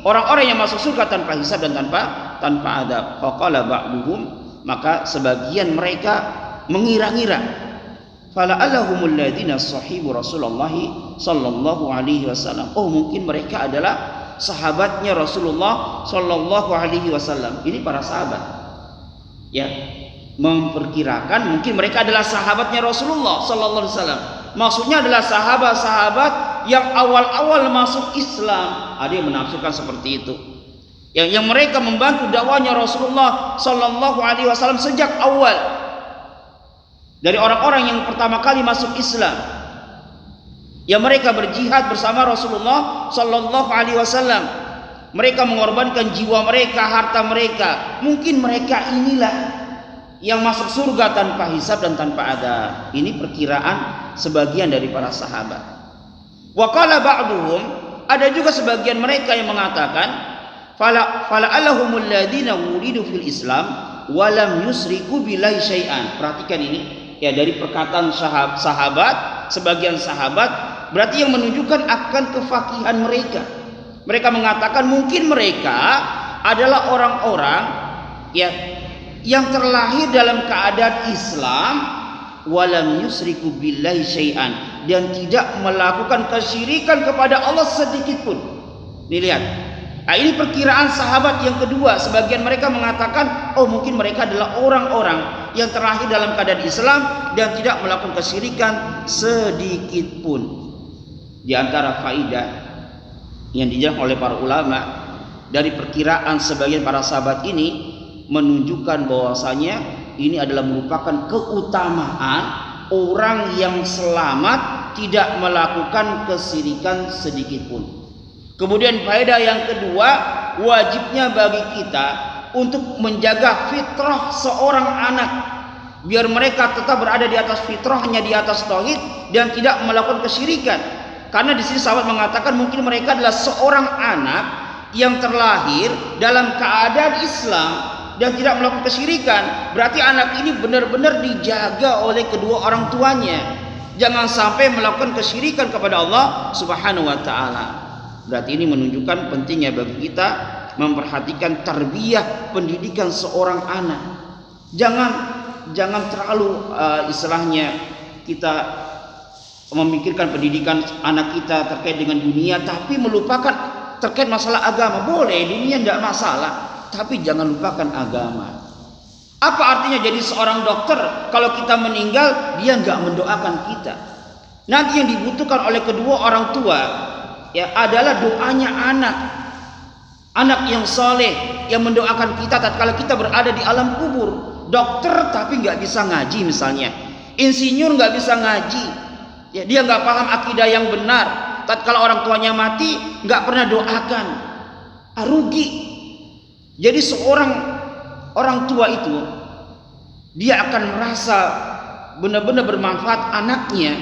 orang-orang yang masuk surga tanpa hisab dan tanpa adab. Faqala ba'duhum, maka sebagian mereka mengira-ngira, fala'allahumul ladzina sahibu Rasulullah sallallahu alaihi wasallam. Oh, mungkin mereka adalah sahabatnya Rasulullah sallallahu alaihi wasallam. Ini para sahabat, ya, memperkirakan mungkin mereka adalah sahabatnya Rasulullah sallallahu alaihi wasallam. Maksudnya adalah sahabat-sahabat yang awal-awal masuk Islam. Ada yang menafsirkan seperti itu. Yang mereka membantu dakwahnya Rasulullah sallallahu alaihi wasallam sejak awal. Dari orang-orang yang pertama kali masuk Islam, yang mereka berjihad bersama Rasulullah sallallahu alaihi wasallam. Mereka mengorbankan jiwa mereka, harta mereka. Mungkin mereka inilah yang masuk surga tanpa hisab dan tanpa adab. Ini perkiraan sebagian dari para sahabat. Wa qala ba'duhum, ada juga sebagian mereka yang mengatakan, fala'allahumul ladzina wulidu fil Islam wa lam yusriku billahi syai'an. Perhatikan ini. Ya, dari perkataan sahabat, sebagian sahabat, berarti yang menunjukkan akan kefakihan mereka. Mereka mengatakan mungkin mereka adalah orang-orang, ya, yang terlahir dalam keadaan Islam, walam yusriku billahi syai'an, dan tidak melakukan kesyirikan kepada Allah sedikit pun. Nih lihat. Nah, ini perkiraan sahabat yang kedua. Sebagian mereka mengatakan, oh mungkin mereka adalah orang-orang yang terlahir dalam keadaan Islam dan tidak melakukan kesyirikan sedikit pun. Di antara faidah yang dijelaskan oleh para ulama dari perkiraan sebagian para sahabat ini menunjukkan bahwasanya ini adalah merupakan keutamaan orang yang selamat tidak melakukan kesyirikan sedikit pun. Kemudian faedah yang kedua, wajibnya bagi kita untuk menjaga fitrah seorang anak, biar mereka tetap berada di atas fitrahnya, di atas tauhid dan tidak melakukan kesyirikan. Karena di sini sahabat mengatakan mungkin mereka adalah seorang anak yang terlahir dalam keadaan Islam dan tidak melakukan kesyirikan. Berarti anak ini benar-benar dijaga oleh kedua orang tuanya, jangan sampai melakukan kesyirikan kepada Allah Subhanahu wa taala. Berarti ini menunjukkan pentingnya bagi kita memperhatikan tarbiyah pendidikan seorang anak. Jangan terlalu istilahnya kita memikirkan pendidikan anak kita terkait dengan dunia tapi melupakan terkait masalah agama. Boleh dunia tidak masalah, tapi jangan lupakan agama. Apa artinya jadi seorang dokter kalau kita meninggal dia nggak mendoakan kita? Nanti yang dibutuhkan oleh kedua orang tua ya adalah doanya anak yang soleh yang mendoakan kita tatkala kita berada di alam kubur. Dokter tapi nggak bisa ngaji misalnya, insinyur nggak bisa ngaji, ya dia nggak paham akidah yang benar. Tatkala orang tuanya mati nggak pernah doakan, rugi. Jadi seorang orang tua itu dia akan merasa benar-benar bermanfaat anaknya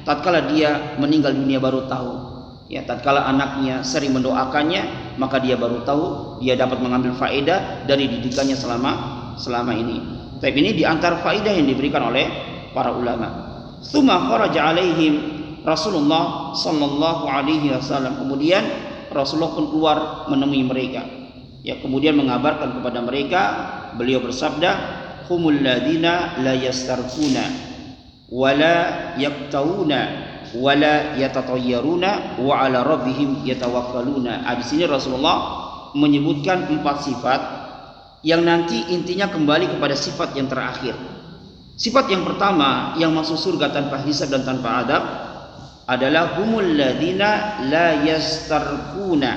tatkala dia meninggal dunia baru tahu. Ya, tatkala anaknya sering mendoakannya, maka dia baru tahu, dia dapat mengambil faedah dari didikannya selama ini. Tapi ini diantara faedah yang diberikan oleh para ulama. Tsumma kharaja alaihim Rasulullah sallallahu alaihi wasallam. Kemudian Rasulullah pun keluar menemui mereka. Ya, kemudian mengabarkan kepada mereka, beliau bersabda, humul ladina la yastarquna wala yaqtauna wala yatatayyaruna wa ala rabbihim yatawakkaluna. Di sini Rasulullah menyebutkan 4 sifat yang nanti intinya kembali kepada sifat yang terakhir. Sifat yang pertama yang masuk surga tanpa hisab dan tanpa adab adalah humul ladina la yastarquna.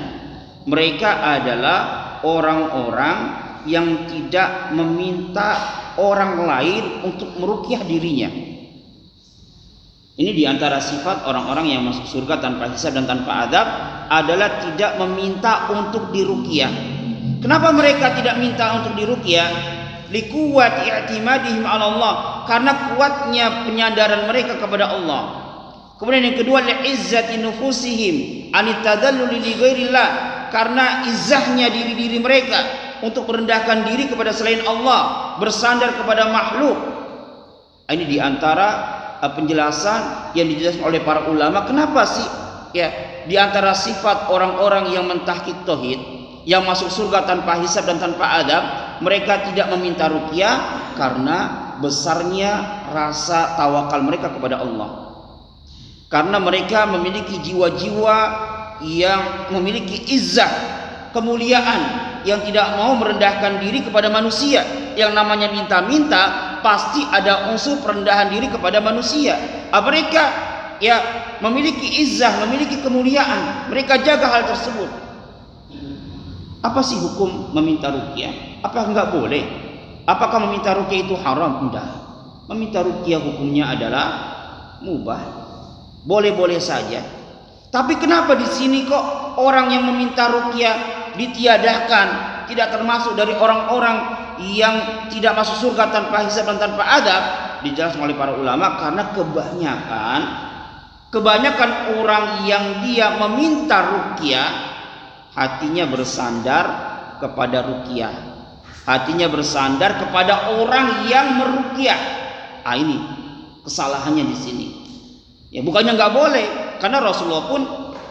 Mereka adalah orang-orang yang tidak meminta orang lain untuk meruqyah dirinya. Ini diantara sifat orang-orang yang masuk surga tanpa hisab dan tanpa adab adalah tidak meminta untuk diruqyah. Kenapa mereka tidak minta untuk diruqyah? Liquwwati i'timadihim 'ala Allah, karena kuatnya penyandaran mereka kepada Allah. Kemudian yang kedua, li'izzati nufusihim anit tadalluli li ghairillah, karena izahnya diri-diri mereka untuk merendahkan diri kepada selain Allah, bersandar kepada makhluk. Ini diantara penjelasan yang dijelaskan oleh para ulama. Kenapa sih ya diantara sifat orang-orang yang mentahqiq tauhid, yang masuk surga tanpa hisab dan tanpa adab, mereka tidak meminta ruqyah karena besarnya rasa tawakal mereka kepada Allah. Karena mereka memiliki jiwa-jiwa yang memiliki izzah, kemuliaan, yang tidak mau merendahkan diri kepada manusia. Yang namanya minta-minta pasti ada unsur perendahan diri kepada manusia. Mereka ya memiliki izzah, memiliki kemuliaan, mereka jaga hal tersebut. Apa sih hukum meminta ruqyah? Apa enggak boleh? Apakah meminta ruqyah itu haram? Enggak. Meminta ruqyah hukumnya adalah mubah, boleh-boleh saja. Tapi kenapa di sini kok orang yang meminta ruqyah ditiadakan, tidak termasuk dari orang-orang yang tidak masuk surga tanpa hisab dan tanpa adab? Dijelaskan oleh para ulama karena kebanyakan orang yang dia meminta ruqyah hatinya bersandar kepada ruqyah, hatinya bersandar kepada orang yang meruqyah. Ini kesalahannya di sini. Ya, bukannya nggak boleh, karena Rasulullah pun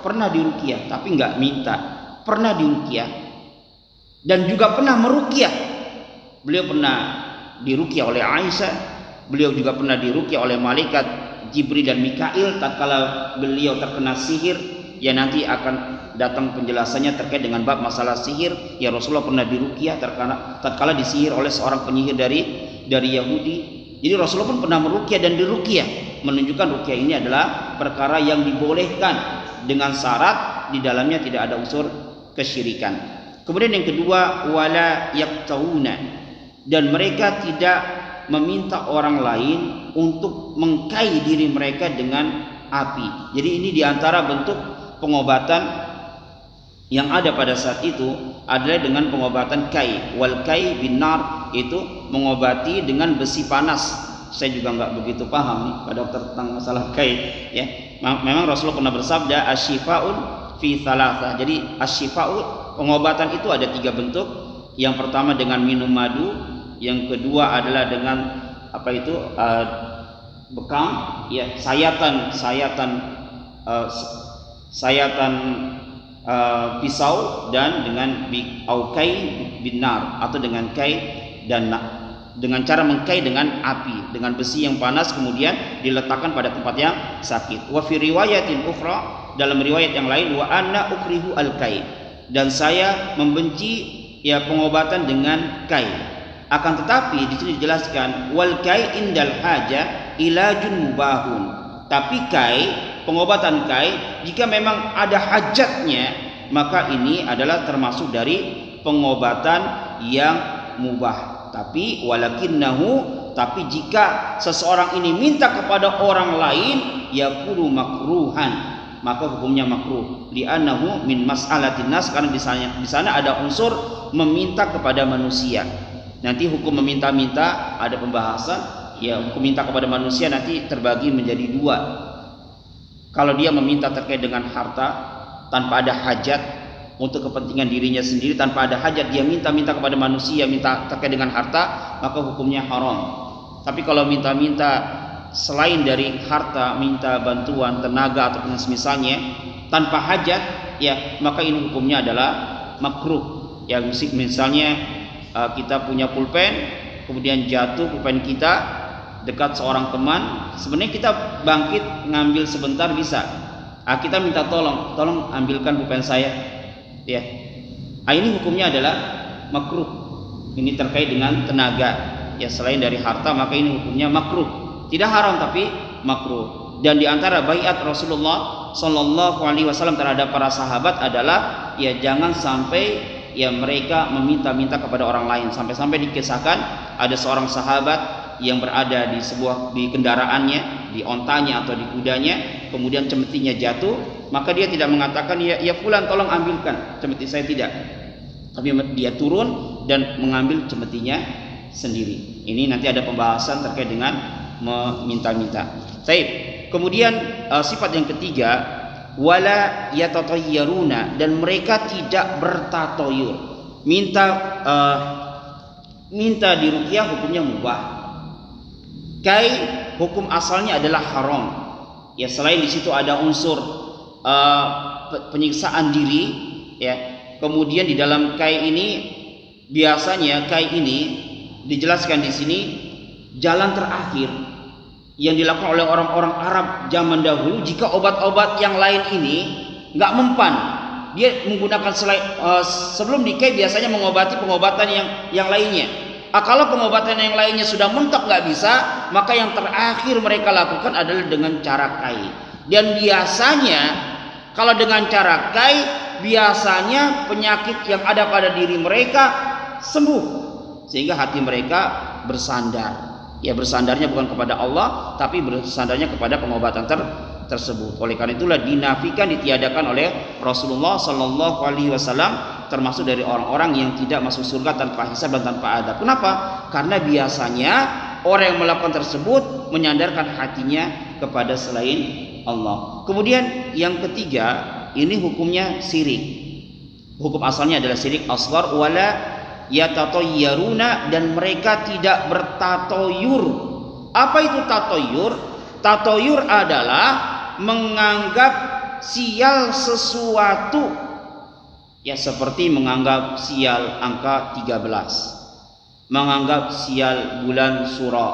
pernah diruqyah tapi nggak minta, pernah diruqyah dan juga pernah meruqyah. Beliau pernah diruqyah oleh Aisyah, beliau juga pernah diruqyah oleh malaikat Jibril dan Mikail tatkala beliau terkena sihir. Ya, nanti akan datang penjelasannya terkait dengan bab masalah sihir. Ya, Rasulullah pernah diruqyah tatkala disihir oleh seorang penyihir dari Yahudi. Jadi Rasulullah pun pernah meruqyah dan diruqyah, menunjukkan ruqyah ini adalah perkara yang dibolehkan dengan syarat di dalamnya tidak ada unsur kesyirikan. Kemudian yang kedua, wala yaqtauna, dan mereka tidak meminta orang lain untuk mengkai diri mereka dengan api. Jadi ini diantara bentuk pengobatan yang ada pada saat itu adalah dengan pengobatan kai. Wal kai binar itu mengobati dengan besi panas. Saya juga nggak begitu paham nih Pak Dokter tentang masalah kai ya. Memang Rasulullah pernah bersabda asyifa'un fi thalathah. Jadi asyifa'u pengobatan itu ada 3 bentuk. Yang pertama dengan minum madu, yang kedua adalah dengan apa itu bekam ya, sayatan pisau, dan dengan aukai binar atau dengan kai dan dengan cara mengkai dengan api, dengan besi yang panas kemudian diletakkan pada tempat yang sakit. Wa fi riwayatin ukhra, dalam riwayat yang lain, wa anna ukrihu al kai, dan saya membenci ya pengobatan dengan kai. Akan tetapi di sini dijelaskan wal kai indal haja ilajun mubahun. Tapi kai, pengobatan kai jika memang ada hajatnya, maka ini adalah termasuk dari pengobatan yang mubah. Tapi tapi jika seseorang ini minta kepada orang lain yakunu makruhan, maka hukumnya makruh. Li'annahu min mas'alatin nas, karena di sana ada unsur meminta kepada manusia. Nanti hukum meminta-minta ada pembahasan. Ya, hukum minta kepada manusia nanti terbagi menjadi 2. Kalau dia meminta terkait dengan harta tanpa ada hajat, untuk kepentingan dirinya sendiri tanpa ada hajat, dia minta kepada manusia, minta terkait dengan harta, maka hukumnya haram. Tapi kalau minta-minta selain dari harta, minta bantuan tenaga ataupun semisalnya tanpa hajat, ya maka ini hukumnya adalah makruh. Ya misalnya kita punya pulpen, kemudian jatuh pulpen kita dekat seorang teman, sebenarnya kita bangkit ngambil sebentar bisa. Kita minta tolong ambilkan pulpen saya. Ya, ini hukumnya adalah makruh. Ini terkait dengan tenaga. Ya, selain dari harta, maka ini hukumnya makruh. Tidak haram tapi makruh. Dan diantara baiat Rasulullah Sallallahu Alaihi Wasallam terhadap para sahabat adalah ya jangan sampai ya mereka meminta-minta kepada orang lain. Sampai-sampai dikisahkan ada seorang sahabat yang berada di kendaraannya, di ontanya atau di kudanya, kemudian cemetinya jatuh, maka dia tidak mengatakan ya fulan tolong ambilkan cemeti saya, tidak, tapi dia turun dan mengambil cemetinya sendiri. Ini nanti ada pembahasan terkait dengan meminta-minta. Baik. Kemudian sifat yang ketiga, wala yatatayyaruna, dan mereka tidak bertatoyur. Minta diruqyah hukumnya mubah. Kai hukum asalnya adalah haram. Ya, selain di situ ada unsur penyiksaan diri, ya. Kemudian di dalam kai ini biasanya kai ini dijelaskan di sini jalan terakhir yang dilakukan oleh orang-orang Arab zaman dahulu. Jika obat-obat yang lain ini nggak mempan, dia menggunakan sebelum dikai biasanya mengobati pengobatan yang lainnya. Kalau pengobatan yang lainnya sudah mentok nggak bisa, maka yang terakhir mereka lakukan adalah dengan cara kai. Dan biasanya kalau dengan cara kai, biasanya penyakit yang ada pada diri mereka sembuh, sehingga hati mereka bersandar. Ya, bersandarnya bukan kepada Allah, tapi bersandarnya kepada pengobatan tersebut. Oleh karena itulah dinafikan, ditiadakan oleh Rasulullah Sallallahu Alaihi Wasallam, termasuk dari orang-orang yang tidak masuk surga tanpa hisab dan tanpa adab. Kenapa? Karena biasanya orang yang melakukan tersebut menyandarkan hatinya kepada selain Allah. Kemudian yang ketiga, ini hukumnya syirik. Hukum asalnya adalah syirik asghar. Wala yatatayyaruna, dan mereka tidak bertatoyur. Apa itu tatoyur? Tatoyur adalah menganggap sial sesuatu. Ya, seperti menganggap sial angka 13, menganggap sial bulan Suro,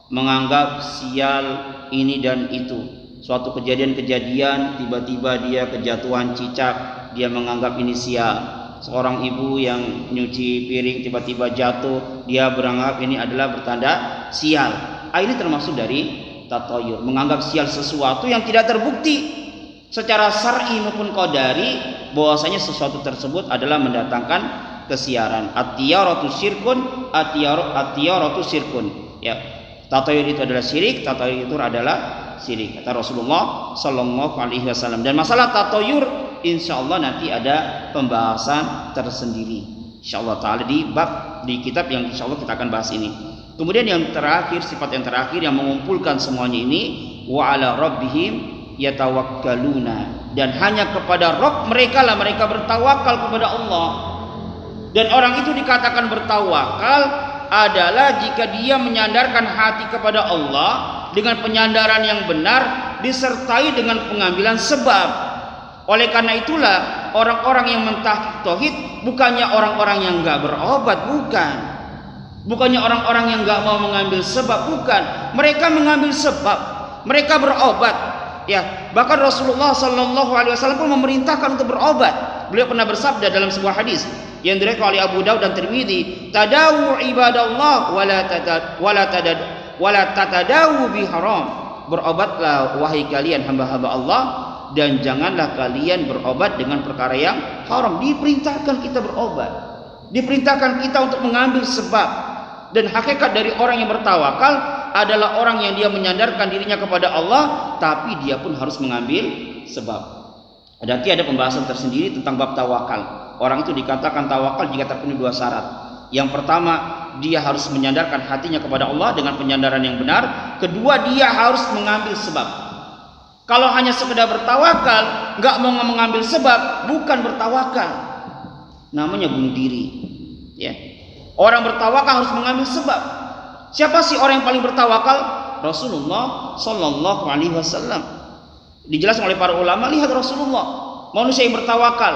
menganggap sial ini dan itu. Suatu kejadian-kejadian, tiba-tiba dia kejatuhan cicak, dia menganggap ini sial. Seorang ibu yang nyuci piring tiba-tiba jatuh, dia beranggap ini adalah bertanda sial. Ini termasuk dari tatoyur, menganggap sial sesuatu yang tidak terbukti secara syar'i maupun qadari bahwasanya sesuatu tersebut adalah mendatangkan kesiaran. At-tiyaratu syirkun, at-tiyaratu syirkun. Ya, tatayur itu adalah syirik, tatayur itu adalah syirik kata Rasulullah sallallahu alaihi wasallam. Dan masalah tatayur insyaallah nanti ada pembahasan tersendiri insyaallah taala di kitab yang insyaallah kita akan bahas ini. Kemudian yang terakhir, sifat yang terakhir yang mengumpulkan semuanya ini, wa ala rabbihim yatawakkaluna, dan hanya kepada Rabb mereka lah mereka bertawakal kepada Allah. Dan orang itu dikatakan bertawakal adalah jika dia menyandarkan hati kepada Allah dengan penyandaran yang benar disertai dengan pengambilan sebab. Oleh karena itulah orang-orang yang mentahqiq tauhid bukannya orang-orang yang enggak berobat, bukannya orang-orang yang enggak mau mengambil sebab, bukan. Mereka mengambil sebab, mereka berobat. Ya, bahkan Rasulullah sallallahu alaihi wasallam pun memerintahkan untuk berobat. Beliau pernah bersabda dalam sebuah hadis yang diriwayatkan oleh Abu Daud dan Tirmidzi, "Tadawu ibadallah wala tatadawu bi haram." Berobatlah wahai kalian hamba-hamba Allah dan janganlah kalian berobat dengan perkara yang haram. Diperintahkan kita berobat. Diperintahkan kita untuk mengambil sebab. Dan hakikat dari orang yang bertawakal adalah orang yang dia menyandarkan dirinya kepada Allah, tapi dia pun harus mengambil sebab. Nanti ada pembahasan tersendiri tentang bab tawakal. Orang itu dikatakan tawakal jika terpenuhi dua syarat. Yang pertama, dia harus menyandarkan hatinya kepada Allah dengan penyandaran yang benar. Kedua, dia harus mengambil sebab. Kalau hanya sekedar bertawakal, nggak mau mengambil sebab, bukan bertawakal, namanya bunuh diri. Ya. Orang bertawakal harus mengambil sebab. Siapa sih orang yang paling bertawakal? Rasulullah sallallahu alaihi wasallam. Dijelaskan oleh para ulama, lihat Rasulullah, manusia yang bertawakal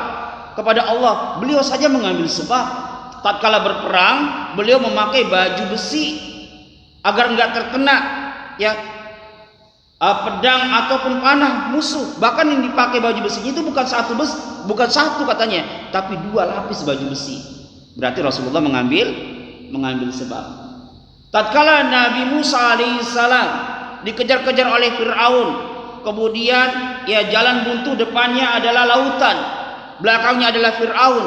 kepada Allah, beliau saja mengambil sebab. Tatkala berperang, beliau memakai baju besi agar enggak terkena ya pedang ataupun panah musuh. Bahkan yang dipakai baju besinya itu bukan satu katanya, tapi 2 lapis baju besi. Berarti Rasulullah mengambil sebab. Tatkala Nabi Musa alaihissalam dikejar-kejar oleh Fir'aun, kemudian ya jalan buntu, depannya adalah lautan, belakangnya adalah Fir'aun.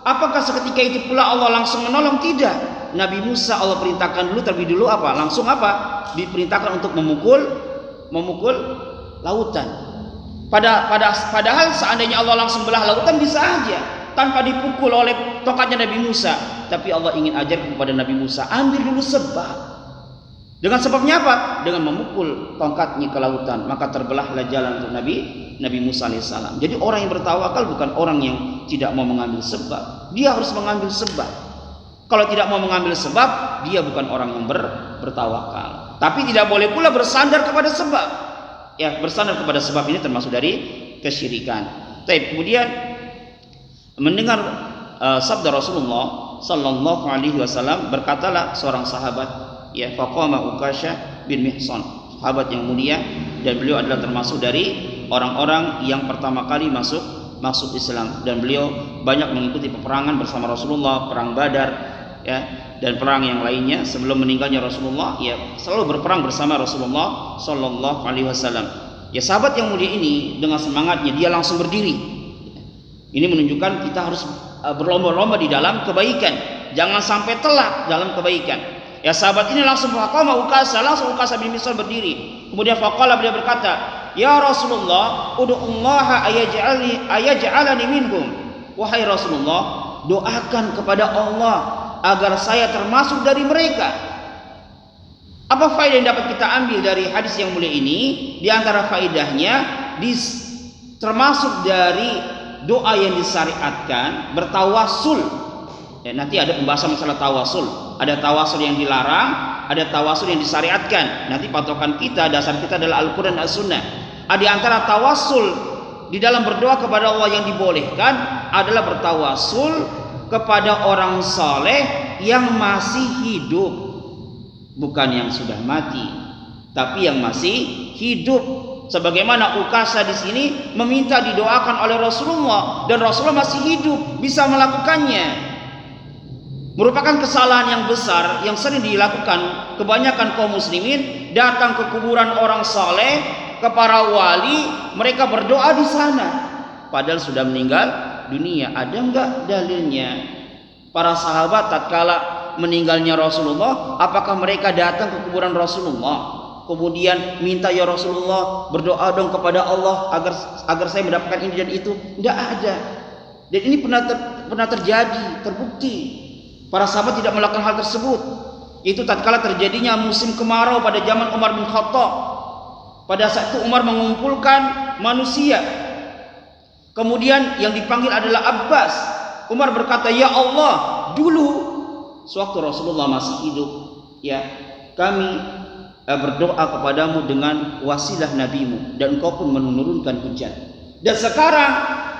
Apakah seketika itu pula Allah langsung menolong? Tidak. Nabi Musa Allah perintahkan terlebih dulu apa? Langsung apa? Diperintahkan untuk memukul lautan. Padahal seandainya Allah langsung belah lautan bisa aja tanpa dipukul oleh tongkatnya Nabi Musa. Tapi Allah ingin ajar kepada Nabi Musa, ambil dulu sebab. Dengan sebabnya apa? Dengan memukul tongkatnya ke lautan, maka terbelahlah jalan untuk Nabi Musa alaihissalam. Jadi orang yang bertawakal bukan orang yang tidak mau mengambil sebab. Dia harus mengambil sebab. Kalau tidak mau mengambil sebab, dia bukan orang yang bertawakal. Tapi tidak boleh pula bersandar kepada sebab. Ya, bersandar kepada sebab ini termasuk dari kesyirikan. Tapi kemudian mendengar sabda Rasulullah sallallahu alaihi wasallam, berkatalah seorang sahabat, ya, faqama Ukasha bin Mihsan, sahabat yang mulia, dan beliau adalah termasuk dari orang-orang yang pertama kali masuk Islam, dan beliau banyak mengikuti peperangan bersama Rasulullah, perang Badar ya, dan perang yang lainnya. Sebelum meninggalnya Rasulullah, ya, selalu berperang bersama Rasulullah sallallahu alaihi wasallam. Ya, sahabat yang mulia ini dengan semangatnya dia langsung berdiri. Ini menunjukkan kita harus berlomba-lomba di dalam kebaikan, jangan sampai telak dalam kebaikan. Ya, sahabat ini langsung Ukasha bin Mihsan berdiri. Kemudian faqala, beliau berkata, "Ya Rasulullah, ud'ullaha ayaj'alani minhum." Wahai Rasulullah, doakan kepada Allah agar saya termasuk dari mereka. Apa faedah yang dapat kita ambil dari hadis yang mulia ini? Di antara faedahnya termasuk dari doa yang disyariatkan bertawasul. Ya, nanti ada pembahasan masalah tawasul. Ada tawasul yang dilarang, ada tawasul yang disyariatkan. Nanti patokan kita, dasar kita adalah Al-Quran dan As-Sunnah. Di antara tawasul di dalam berdoa kepada Allah yang dibolehkan adalah bertawasul kepada orang saleh yang masih hidup, bukan yang sudah mati, tapi yang masih hidup. Sebagaimana Ukasha di sini meminta didoakan oleh Rasulullah, dan Rasulullah masih hidup, bisa melakukannya. Merupakan kesalahan yang besar yang sering dilakukan kebanyakan kaum muslimin, datang ke kuburan orang saleh, ke para wali, mereka berdoa di sana, padahal sudah meninggal dunia. Ada enggak dalilnya? Para sahabat tatkala meninggalnya Rasulullah, apakah mereka datang ke kuburan Rasulullah kemudian minta, ya Rasulullah berdoa dong kepada Allah agar saya mendapatkan ini dan itu? Tidak ada. Dan ini pernah terjadi, terbukti. Para sahabat tidak melakukan hal tersebut. Itu tatkala terjadinya musim kemarau pada zaman Umar bin Khattab. Pada saat itu Umar mengumpulkan manusia. Kemudian yang dipanggil adalah Abbas. Umar berkata, ya Allah, dulu sewaktu Rasulullah masih hidup, ya, kami berdoa kepadamu dengan wasilah nabimu dan engkau pun menurunkan hujan. Dan sekarang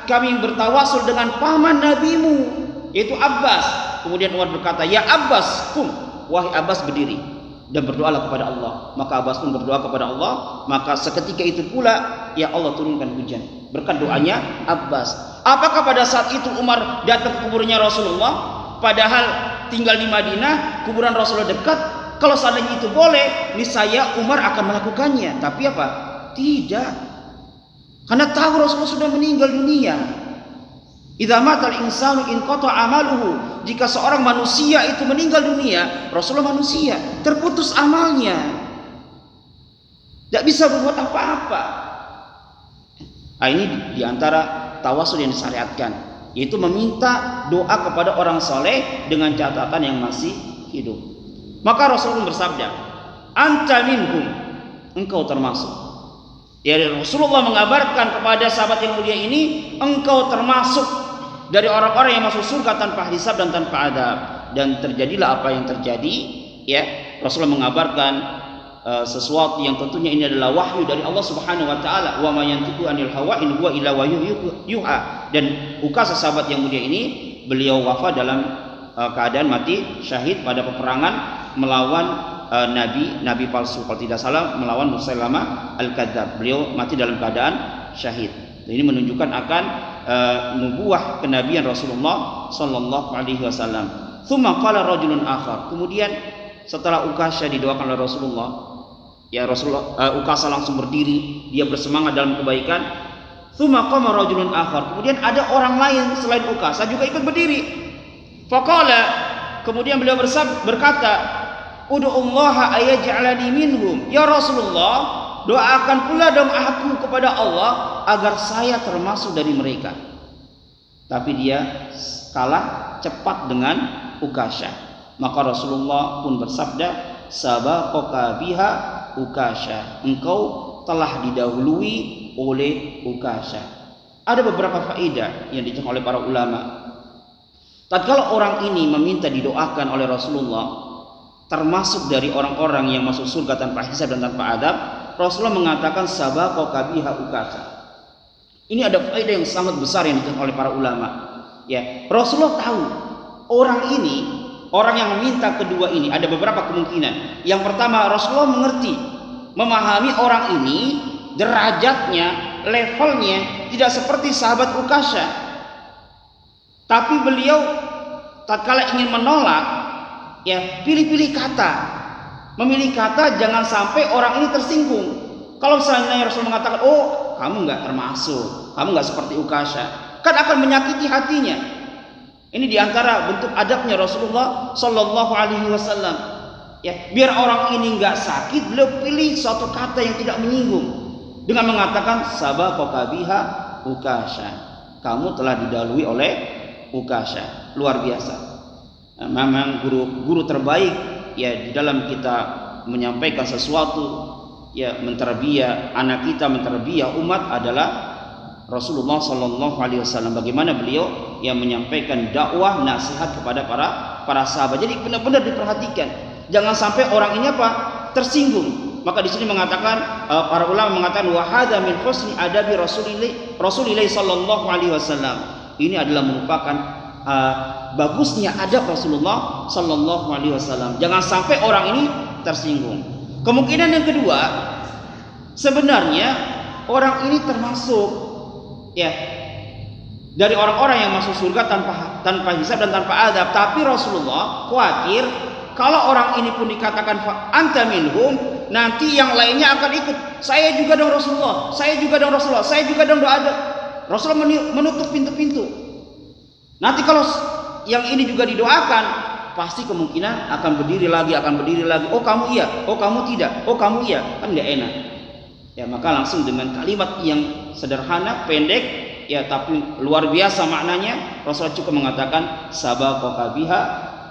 kami bertawasul dengan paman nabimu, yaitu Abbas. Kemudian Umar berkata, ya Abbas, kum, wahai Abbas berdiri dan berdoalah kepada Allah. Maka Abbas pun berdoa kepada Allah. Maka seketika itu pula ya Allah turunkan hujan berkat doanya Abbas. Apakah pada saat itu Umar datang ke kuburannya Rasulullah, padahal tinggal di Madinah, kuburan Rasulullah dekat? Kalau seandainya itu boleh, niscaya Umar akan melakukannya. Tapi apa? Tidak. Karena tahu Rasulullah sudah meninggal dunia. Idza matal insanu inqata amaluhu. Jika seorang manusia itu meninggal dunia, Rasulullah manusia, terputus amalnya. Tidak bisa berbuat apa-apa. Nah, ini diantara tawasul yang disyariatkan, yaitu meminta doa kepada orang soleh dengan catatan yang masih hidup. Maka Rasulullah bersabda, anta minhum, engkau termasuk. Ya, Rasulullah mengabarkan kepada sahabat yang mulia ini, engkau termasuk dari orang-orang yang masuk surga tanpa hisab dan tanpa adab. Dan terjadilah apa yang terjadi. Ya, Rasulullah mengabarkan sesuatu yang tentunya ini adalah wahyu dari Allah Subhanahu wa taala. Wa ma yantiqu anil hawa in huwa illa wahyun yuha. Dan Ukasha sahabat yang mulia ini, beliau wafat dalam keadaan mati syahid pada peperangan melawan nabi palsu, kalau tidak salah melawan Musailamah al-Kadzdzab. Beliau mati dalam keadaan syahid. Dan ini menunjukkan akan nubuwah kenabian Rasulullah sallallahu alaihi wasallam. Tsumma qala rajulun akhar. Kemudian setelah Ukasha didoakan oleh Rasulullah, ya Rasulullah, Ukasha langsung berdiri, dia bersemangat dalam kebaikan. Tsumma qama rajulun akhar. Kemudian ada orang lain selain Ukasha juga ikut berdiri. Faqala, kemudian beliau berkata, ud'ullaha ayaj'alani minhum. Ya Rasulullah, doakan pula dong aku kepada Allah agar saya termasuk dari mereka. Tapi dia kalah cepat dengan Ukasha. Maka Rasulullah pun bersabda, sabaqaka biha Ukasha, engkau telah didahului oleh Ukasha. Ada beberapa faedah yang dijelaskan oleh para ulama. Tatkala orang ini meminta didoakan oleh Rasulullah, termasuk dari orang-orang yang masuk surga tanpa hisab dan tanpa adab, Rasulullah mengatakan sabaqaka biha Ukasha. Ini ada faedah yang sangat besar yang dijelaskan oleh para ulama. Ya, Rasulullah tahu orang ini, orang yang meminta kedua ini, ada beberapa kemungkinan. Yang pertama, Rasulullah mengerti, memahami orang ini derajatnya, levelnya tidak seperti sahabat Ukasha. Tapi beliau tatkala ingin menolak, ya pilih-pilih kata, memilih kata jangan sampai orang ini tersinggung. Kalau misalnya Rasul mengatakan, oh kamu nggak termasuk, kamu nggak seperti Ukasha, kan akan menyakiti hatinya. Ini diantara bentuk adabnya Rasulullah Sallallahu Alaihi Wasallam. Ya, biar orang ini nggak sakit, beliau pilih suatu kata yang tidak menyinggung dengan mengatakan sabaqaka biha Ukasha, kamu telah didahului oleh Ukasha. Luar biasa. Nah, memang guru terbaik ya di dalam kita menyampaikan sesuatu, ya menterbiah anak kita, menterbiah umat adalah Rasulullah Sallallahu Alaihi Wasallam. Bagaimana beliau yang menyampaikan dakwah nasihat kepada para sahabat. Jadi benar-benar diperhatikan, jangan sampai orang ini apa tersinggung. Maka di sini mengatakan para ulama mengatakan wa hadza min husni adabi Rasulillah Sallallahu Alaihi Wasallam. Ini adalah merupakan bagusnya adab Rasulullah Sallallahu Alaihi Wasallam. Jangan sampai orang ini tersinggung. Kemungkinan yang kedua, sebenarnya orang ini termasuk ya dari orang-orang yang masuk surga tanpa hisab dan tanpa adab. Tapi Rasulullah khawatir kalau orang ini pun dikatakan anta minhum, nanti yang lainnya akan ikut. Saya juga dong Rasulullah, saya juga dong Rasulullah, saya juga dong doa. Rasulullah menutup pintu-pintu. Nanti kalau yang ini juga didoakan, pasti kemungkinan akan berdiri lagi. Oh kamu iya, oh kamu tidak, oh kamu iya, kan nggak enak. Ya maka langsung dengan kalimat yang sederhana, pendek, ya tapi luar biasa maknanya, Rasulullah cukup mengatakan sabaqaka biha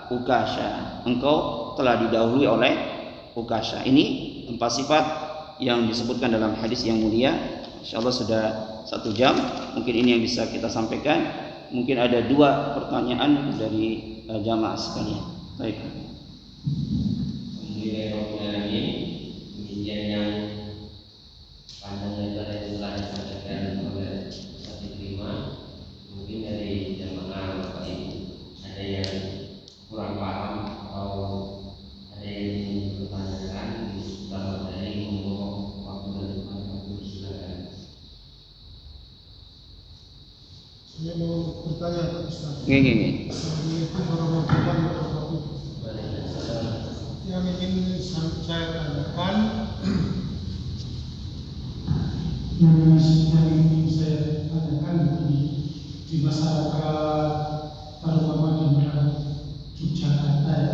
Ukasha, engkau telah didahului oleh Ukasha. Ini 4 sifat yang disebutkan dalam hadis yang mulia. Insyaallah sudah 1 jam. Mungkin ini yang bisa kita sampaikan. Mungkin ada 2 pertanyaan dari jamaah sekalian. Baik. Kemudian yang panjang lebar yang telah disampaikan oleh Ustaz Ibrima, mungkin dari jamaah Bapak Ibu ada yang kurang paham atau ada yang ingin bertanyakan di setelah dari ngomong waktu dan waktu, silakan. Saya mau bertanya Pak Ustaz. Gini. Assalamualaikum warahmatullahi wabarakatuh. Yang ingin saya tanyakan, yang ingin saya tanyakan di masyarakat terutama di Yogyakarta ya,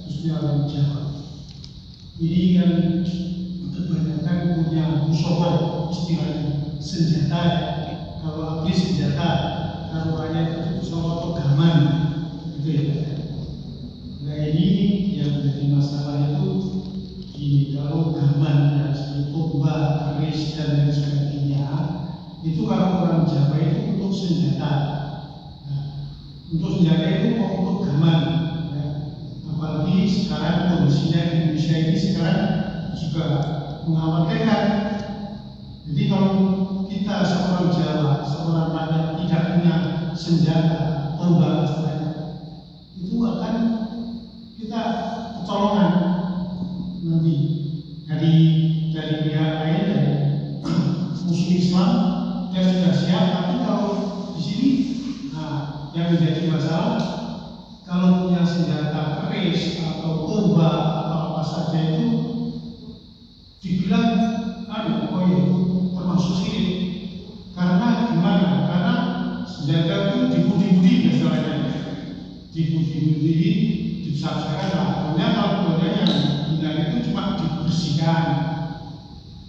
khususnya orang Jawa. Ini kan kebanyakan punya musola, istilahnya senjata ya. Kalau abdi senjata, kalau rakyat itu musola atau gaman, gitu ya. Nah ini yang menjadi masalah itu kalau gaman ya, seperti tombak, keris dan lain sebagainya, itu kalau orang Jawa itu untuk senjata. Nah, untuk senjata itu mau untuk gaman. Ya. Apalagi sekarang kondisinya Indonesia ini sekarang juga mengkhawatirkan. Jadi kalau kita seorang Jawa, seorang rakyat tidak punya senjata, tombak istilahnya, itu akan kita kecolongan nanti dari pihak lain, dari musuh Islam, dia sudah siap. Tapi kalau di sini, nah yang menjadi masalah kalau punya senjata keris atau tombak atau apa saja itu dibilang termasuk sirik. Karena gimana? Karena senjata itu dibudi-budi misalnya, dibudi-budi, dibesar-besarkan. Akhirnya kalau kemudian yang tinggal itu cuma dibersihkan.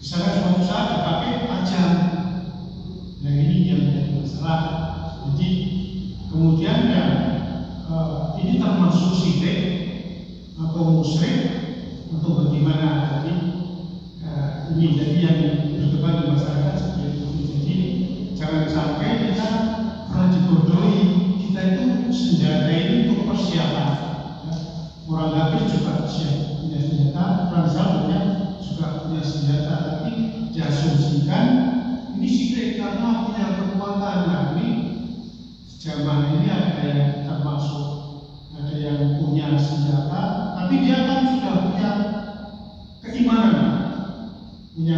Misalnya suatu saat dipakai tajam. Nah ini yang menjadi masalah. Jadi kemudian ya ini termasuk sirik atau musyrik atau bagaimana? Jadi ini jadi yang berkembang di masyarakat seperti itu. Jadi jangan sampai kita dibodohi. Kita itu senjata ini untuk persiapan. Orang kafir juga siap punya senjata, orang Islam juga punya senjata, tapi diasumsikan ini sirik karena punya kekuatan. Nah ini zaman ini ada yang termasuk, ada yang punya senjata, tapi dia kan sudah punya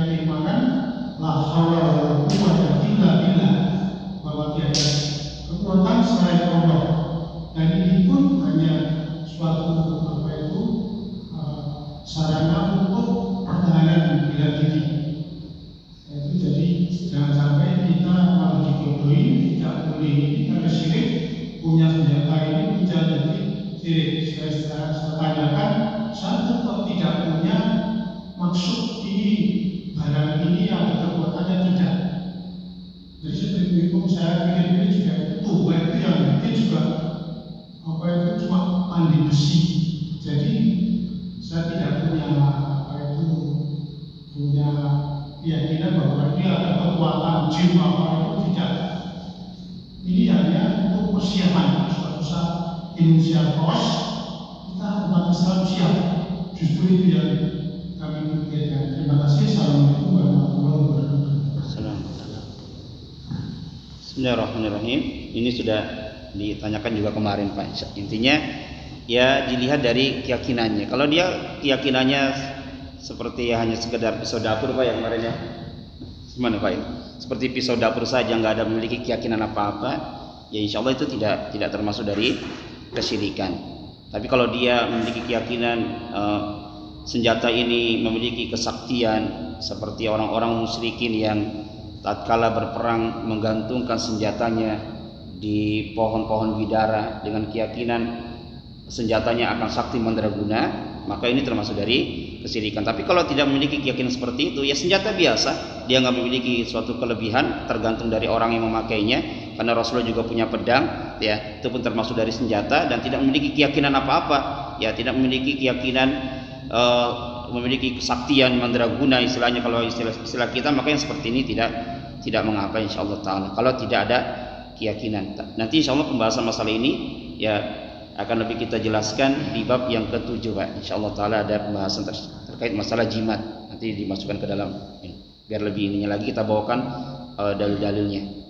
keimanan, la haula wala quwwata illa billah, bahwa tiada kekuatan selain Allah. Dan ini pun hanya suatu sarana untuk pertahanan bela diri. Itu jadi jangan sampai kita malah dibodohi, tidak boleh ini karena syirik, punya senjata ini bisa jadi syirik. Saya tanyakan, saya tetap tidak punya maksud ini, barang ini ada kekuatannya tidak. Jadi seperti itu saya pikir juga tombak itu yang nanti juga itu cuma pandai besi. Jadi saya tidak punya punya keyakinan bahwa dia ada kekuatan jin itu tidak. Ini hanya untuk persiapan suatu saat Indonesia kos, kita umat Islam siap. Justru itu yang kami pikirkan. Terima kasih. Assalamualaikum warahmatullahi wabarakatuh. Bismillahirrahmanirrahim. Ini sudah ditanyakan juga kemarin Pak. Intinya ya dilihat dari keyakinannya. Kalau dia keyakinannya seperti ya hanya sekedar pisau dapur Pak ya kemarin ya. Gimana Pak? Seperti pisau dapur saja, nggak ada memiliki keyakinan apa-apa, ya insya Allah itu tidak termasuk dari kesyirikan. Tapi kalau dia memiliki keyakinan senjata ini memiliki kesaktian seperti orang-orang musyrikin yang tatkala berperang menggantungkan senjatanya di pohon-pohon bidara dengan keyakinan senjatanya akan sakti mandraguna, maka ini termasuk dari kesyirikan. Tapi kalau tidak memiliki keyakinan seperti itu, ya senjata biasa, dia nggak memiliki suatu kelebihan, tergantung dari orang yang memakainya. Karena Rasulullah juga punya pedang, ya itu pun termasuk dari senjata, dan tidak memiliki keyakinan apa-apa, ya tidak memiliki keyakinan memiliki kesaktian mandraguna istilahnya kalau istilah kita, maka yang seperti ini tidak mengapa insyaallah taala kalau tidak ada keyakinan. Nanti insyaallah pembahasan masalah ini ya akan lebih kita jelaskan di bab yang ke-7 Pak. Insyaallah taala ada pembahasan terkait masalah jimat, nanti dimasukkan ke dalam ini. Biar lebih ininya lagi kita bawakan dalil-dalilnya.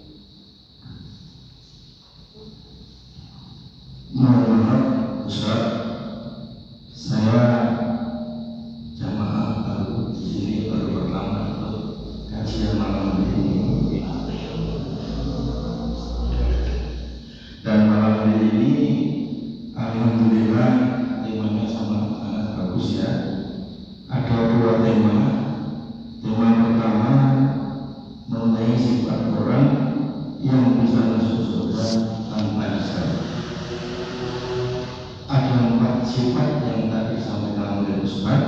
Mohon maaf Ustaz, saya jamaah baru di sini, baru pertama untuk kajian malam ini. Dan malam hari ini alhamdulillah temanya sangat bagus ya. Ada 2 tema. Tema pertama mengenai sifat orang yang bisa masuk surga tanpa hisab. Ada 4 sifat yang tadi disampaikan oleh Ustaz.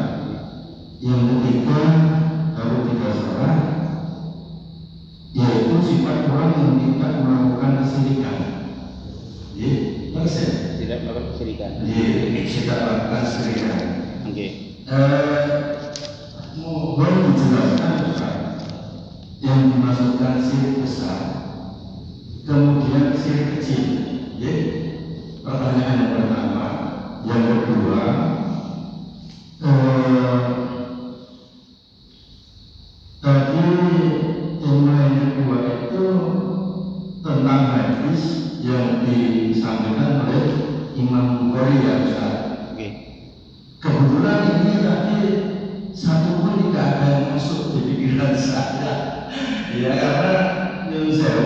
Yang ketiga, kalau tidak salah, yaitu sifat orang yang tidak melakukan kesyirikan. Tidak melakukan kesyirikan. Tidak melakukan kesyirikan. Oke. Mohon dijelaskan Ustaz, yang dimasukkan syirik besar, kemudian syirik kecil. Pertanyaan yang pertama. Yang kedua, tadi tema yang kedua itu tentang hadis yang disampaikan oleh Imam Bukhari ya Ustaz. Oke. Kebetulan ini tadi satu pun tidak ada yang masuk di pikiran saya. Ya karena yang saya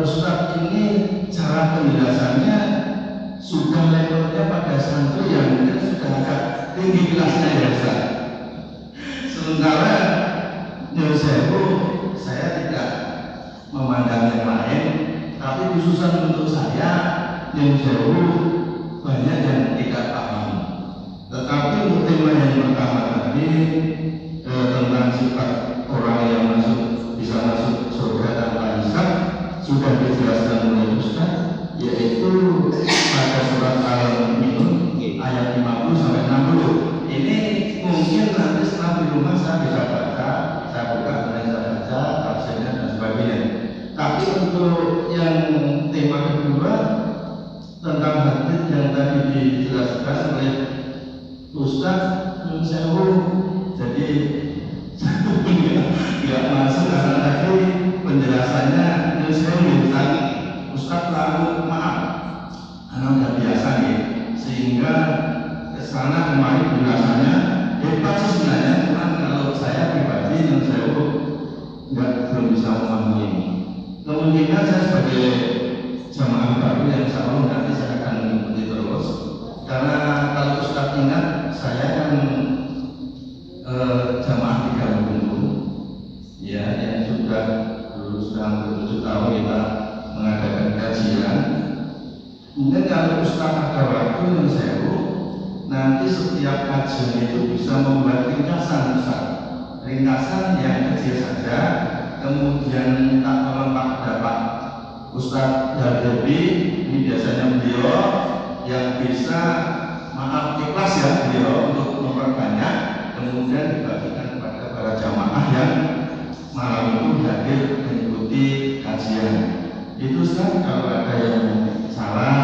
Ustaz ini cara penjelasannya sudah levelnya pada santri yang mungkin sudah agak tinggi kelasnya ya Ustaz. Sementara yang saya tidak memandang yang lain, tapi khususan untuk saya yang banyak yang tidak paham. Tetapi untuk tema yang pertama tadi tentang sifat orang yang bisa masuk surga tanpa hisab sudah dijelaskan oleh Ustaz, yaitu pada surat Al-Mu'minun ayat 50 sampai 60. Ini mungkin nanti setelah di rumah saya bisa baca, saya buka dan saya baca tafsirnya dan sebagainya. Tapi untuk yang tema kedua tentang hadis yang tadi dijelaskan oleh Ustaz jadi saya nggak masuk karena tadi penjelasannya Ustaz lalu maaf karena udah biasa nih, sehingga kesana kemarin penjelasannya hebat sih sebenarnya, cuma kalau saya pribadi yang saya belum bisa memahami ini. Kemungkinan saya sebagai jamaah baru yang sama nanti saya akan mengikuti terus, karena kalau Ustaz ingat saya kan jamaah 3 minggu ya, yang sudah lulus dalam 7 tahun kita mengadakan kajian. Mungkin kalau Ustaz ada waktu yang seru, nanti setiap kajian itu bisa membuat ringkasan Ustaz, ringkasan yang kecil saja, kemudian minta tolong Pak Ustaz Dardebi, ini biasanya beliau yang bisa ikhlas ya beliau untuk memperbanyak, kemudian dibagikan kepada para jamaah yang malam itu hadir mengikuti kajian. Itu Ustaz, kalau ada yang salah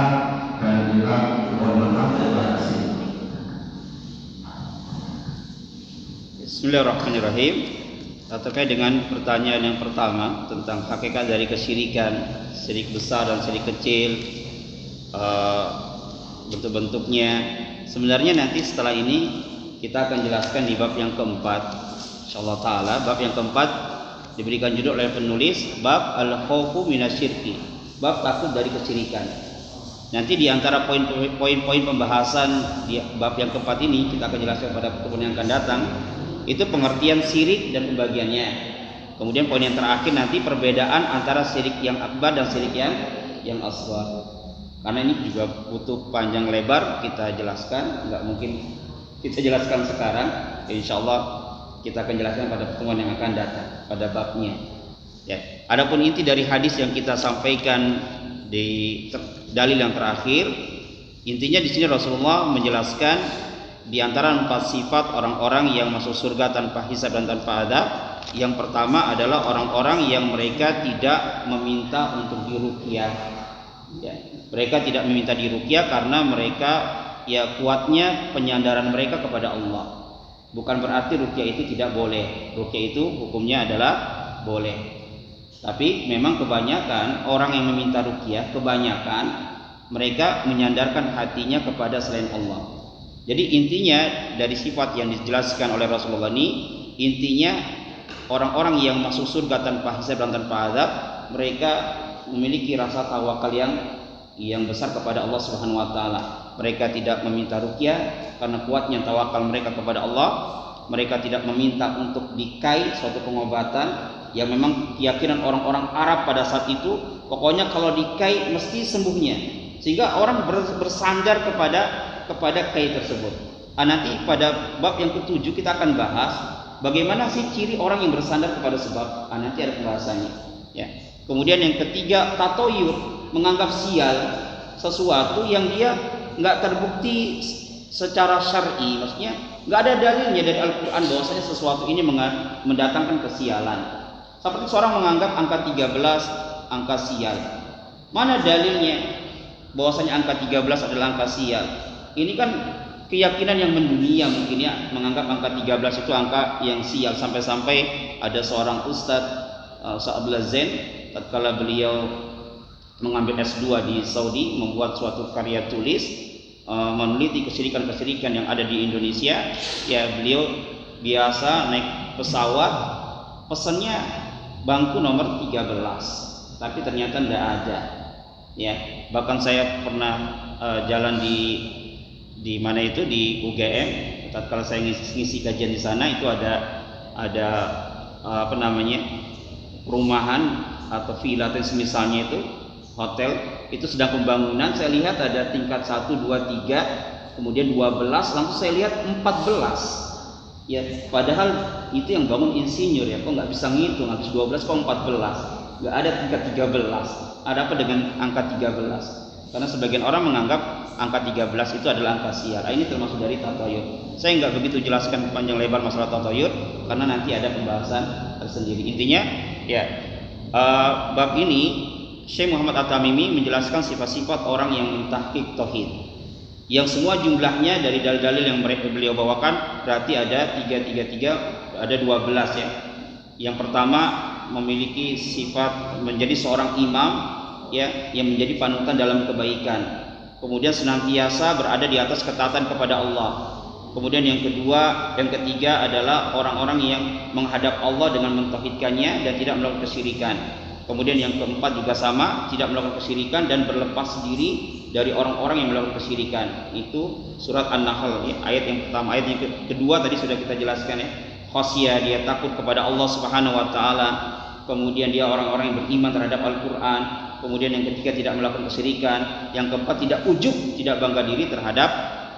dan kita mohon maaf, terima kasih. Bismillahirrahmanirrahim. Terkait dengan pertanyaan yang pertama tentang hakikat dari kesyirikan, syirik besar dan syirik kecil, bentuk-bentuknya, sebenarnya nanti setelah ini kita akan jelaskan di bab yang keempat, insyaallah taala. Bab yang keempat diberikan judul oleh penulis bab al-khaufu minasyirki, bab takut dari kesyirikan. Nanti di antara poin-poin pembahasan di bab yang keempat ini kita akan jelaskan pada pertemuan yang akan datang, itu pengertian syirik dan pembagiannya. Kemudian poin yang terakhir nanti perbedaan antara syirik yang akbar dan syirik yang asghar. Karena ini juga butuh panjang lebar kita jelaskan, nggak mungkin kita jelaskan sekarang. Insya Allah kita akan jelaskan pada pertemuan yang akan datang pada babnya. Ya. Adapun inti dari hadis yang kita sampaikan di dalil yang terakhir, intinya di sini Rasulullah menjelaskan di antara 4 sifat orang-orang yang masuk surga tanpa hisab dan tanpa adab. Yang pertama adalah orang-orang yang mereka tidak meminta untuk diruqyah. Ya, mereka tidak meminta diruqyah karena mereka ya kuatnya penyandaran mereka kepada Allah. Bukan berarti ruqyah itu tidak boleh. Ruqyah itu hukumnya adalah boleh. Tapi memang kebanyakan orang yang meminta ruqyah, kebanyakan mereka menyandarkan hatinya kepada selain Allah. Jadi intinya dari sifat yang dijelaskan oleh Rasulullah ini, intinya orang-orang yang masuk surga tanpa hisab dan tanpa azab, mereka memiliki rasa tawakal yang besar kepada Allah Subhanahu wa taala. Mereka tidak meminta ruqyah karena kuatnya tawakal mereka kepada Allah. Mereka tidak meminta untuk dikai suatu pengobatan yang memang keyakinan orang-orang Arab pada saat itu, pokoknya kalau dikai mesti sembuhnya, sehingga orang bersandar kepada kai tersebut. Nanti pada bab yang ke-7 kita akan bahas bagaimana sih ciri orang yang bersandar kepada sebab. Nanti ada pembahasannya. Ya. Kemudian yang ketiga, tatoyur, menganggap sial sesuatu yang dia nggak terbukti secara syar'i, maksudnya nggak ada dalilnya dari Al-Quran bahwasanya sesuatu ini mendatangkan kesialan. Seperti seorang menganggap angka 13 angka sial. Mana dalilnya bahwasanya angka 13 adalah angka sial? Ini kan keyakinan yang mendunia mungkin ya, menganggap angka 13 itu angka yang sial. Sampai-sampai ada seorang ustadz Sa'abla Zain, tatkala beliau mengambil S2 di Saudi, membuat suatu karya tulis meneliti kesyirikan-kesyirikan yang ada di Indonesia. Ya, beliau biasa naik pesawat, pesannya bangku nomor 13, tapi ternyata tidak ada. Ya, bahkan saya pernah jalan di mana itu di UGM, tatkala saya ngisi kajian di sana, itu ada apa namanya, perumahan atau villa atau semisalnya itu, hotel itu sedang pembangunan. Saya lihat ada tingkat 1, 2, 3, kemudian 12, langsung saya lihat 14. Ya, padahal itu yang bangun insinyur ya, kok nggak bisa ngitung, habis 12 kok 14, nggak ada tingkat 13. Ada apa dengan angka 13? Karena sebagian orang menganggap angka 13 itu adalah angka sial. Ini termasuk dari tatoyur. Saya nggak begitu jelaskan panjang lebar masalah tatoyur karena nanti ada pembahasan tersendiri. Intinya ya, bab ini Syekh Muhammad At-Tamimi menjelaskan sifat-sifat orang yang mentahqiq tauhid, yang semua jumlahnya dari dalil-dalil yang beliau bawakan berarti ada 333, ada 12 ya. Yang pertama memiliki sifat menjadi seorang imam ya, yang menjadi panutan dalam kebaikan. Kemudian senantiasa berada di atas ketaatan kepada Allah. Kemudian yang ketiga adalah orang-orang yang menghadap Allah dengan mentauhidkannya dan tidak melakukan kesyirikan. Kemudian yang keempat juga sama, tidak melakukan kesyirikan dan berlepas diri dari orang-orang yang melakukan kesyirikan. Itu surat An-Nahl ya, ayat yang pertama. Ayat yang kedua tadi sudah kita jelaskan ya. Khasyah, dia takut kepada Allah Subhanahu wa taala. Kemudian dia orang-orang yang beriman terhadap Al-Qur'an. Kemudian yang ketiga tidak melakukan kesyirikan. Yang keempat tidak ujub, tidak bangga diri terhadap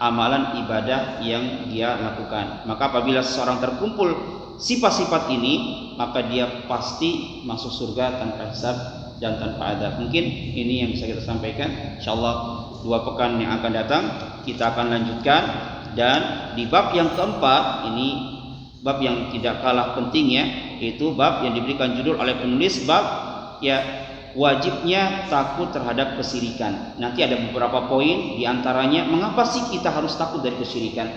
amalan ibadah yang dia lakukan. Maka apabila seseorang terkumpul sifat-sifat ini, maka dia pasti masuk surga tanpa hisab dan tanpa adab. Mungkin ini yang bisa kita sampaikan. Insyaallah 2 pekan yang akan datang kita akan lanjutkan. Dan di bab yang keempat, ini bab yang tidak kalah pentingnya, yaitu bab yang diberikan judul oleh penulis, bab ya wajibnya takut terhadap kesyirikan. Nanti ada beberapa poin, diantaranya mengapa sih kita harus takut dari kesyirikan,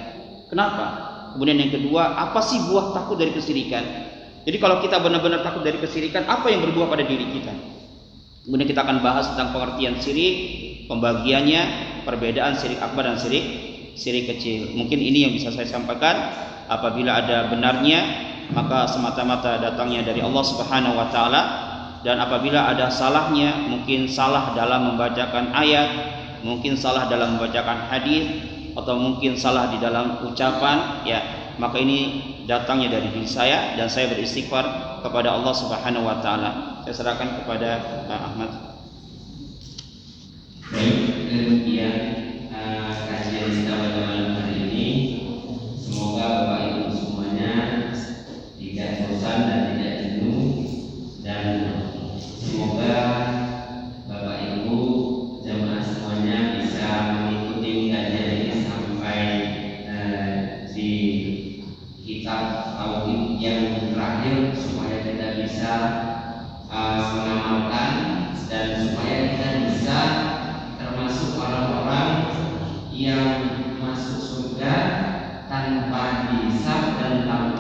kenapa. Kemudian yang kedua, apa sih buah takut dari kesyirikan? Jadi kalau kita benar-benar takut dari kesyirikan, apa yang berbuah pada diri kita? Kemudian kita akan bahas tentang pengertian syirik, pembagiannya, perbedaan syirik akbar dan syirik kecil. Mungkin ini yang bisa saya sampaikan. Apabila ada benarnya, maka semata-mata datangnya dari Allah Subhanahu wa taala. Dan apabila ada salahnya, mungkin salah dalam membacakan ayat, mungkin salah dalam membacakan hadis, atau mungkin salah di dalam ucapan ya, maka ini datangnya dari diri saya dan saya beristighfar kepada Allah Subhanahu wa taala. Saya serahkan kepada Ahmad. Baik. mengamalkan dan supaya kita bisa termasuk orang-orang yang masuk surga tanpa dihisab dan tanpa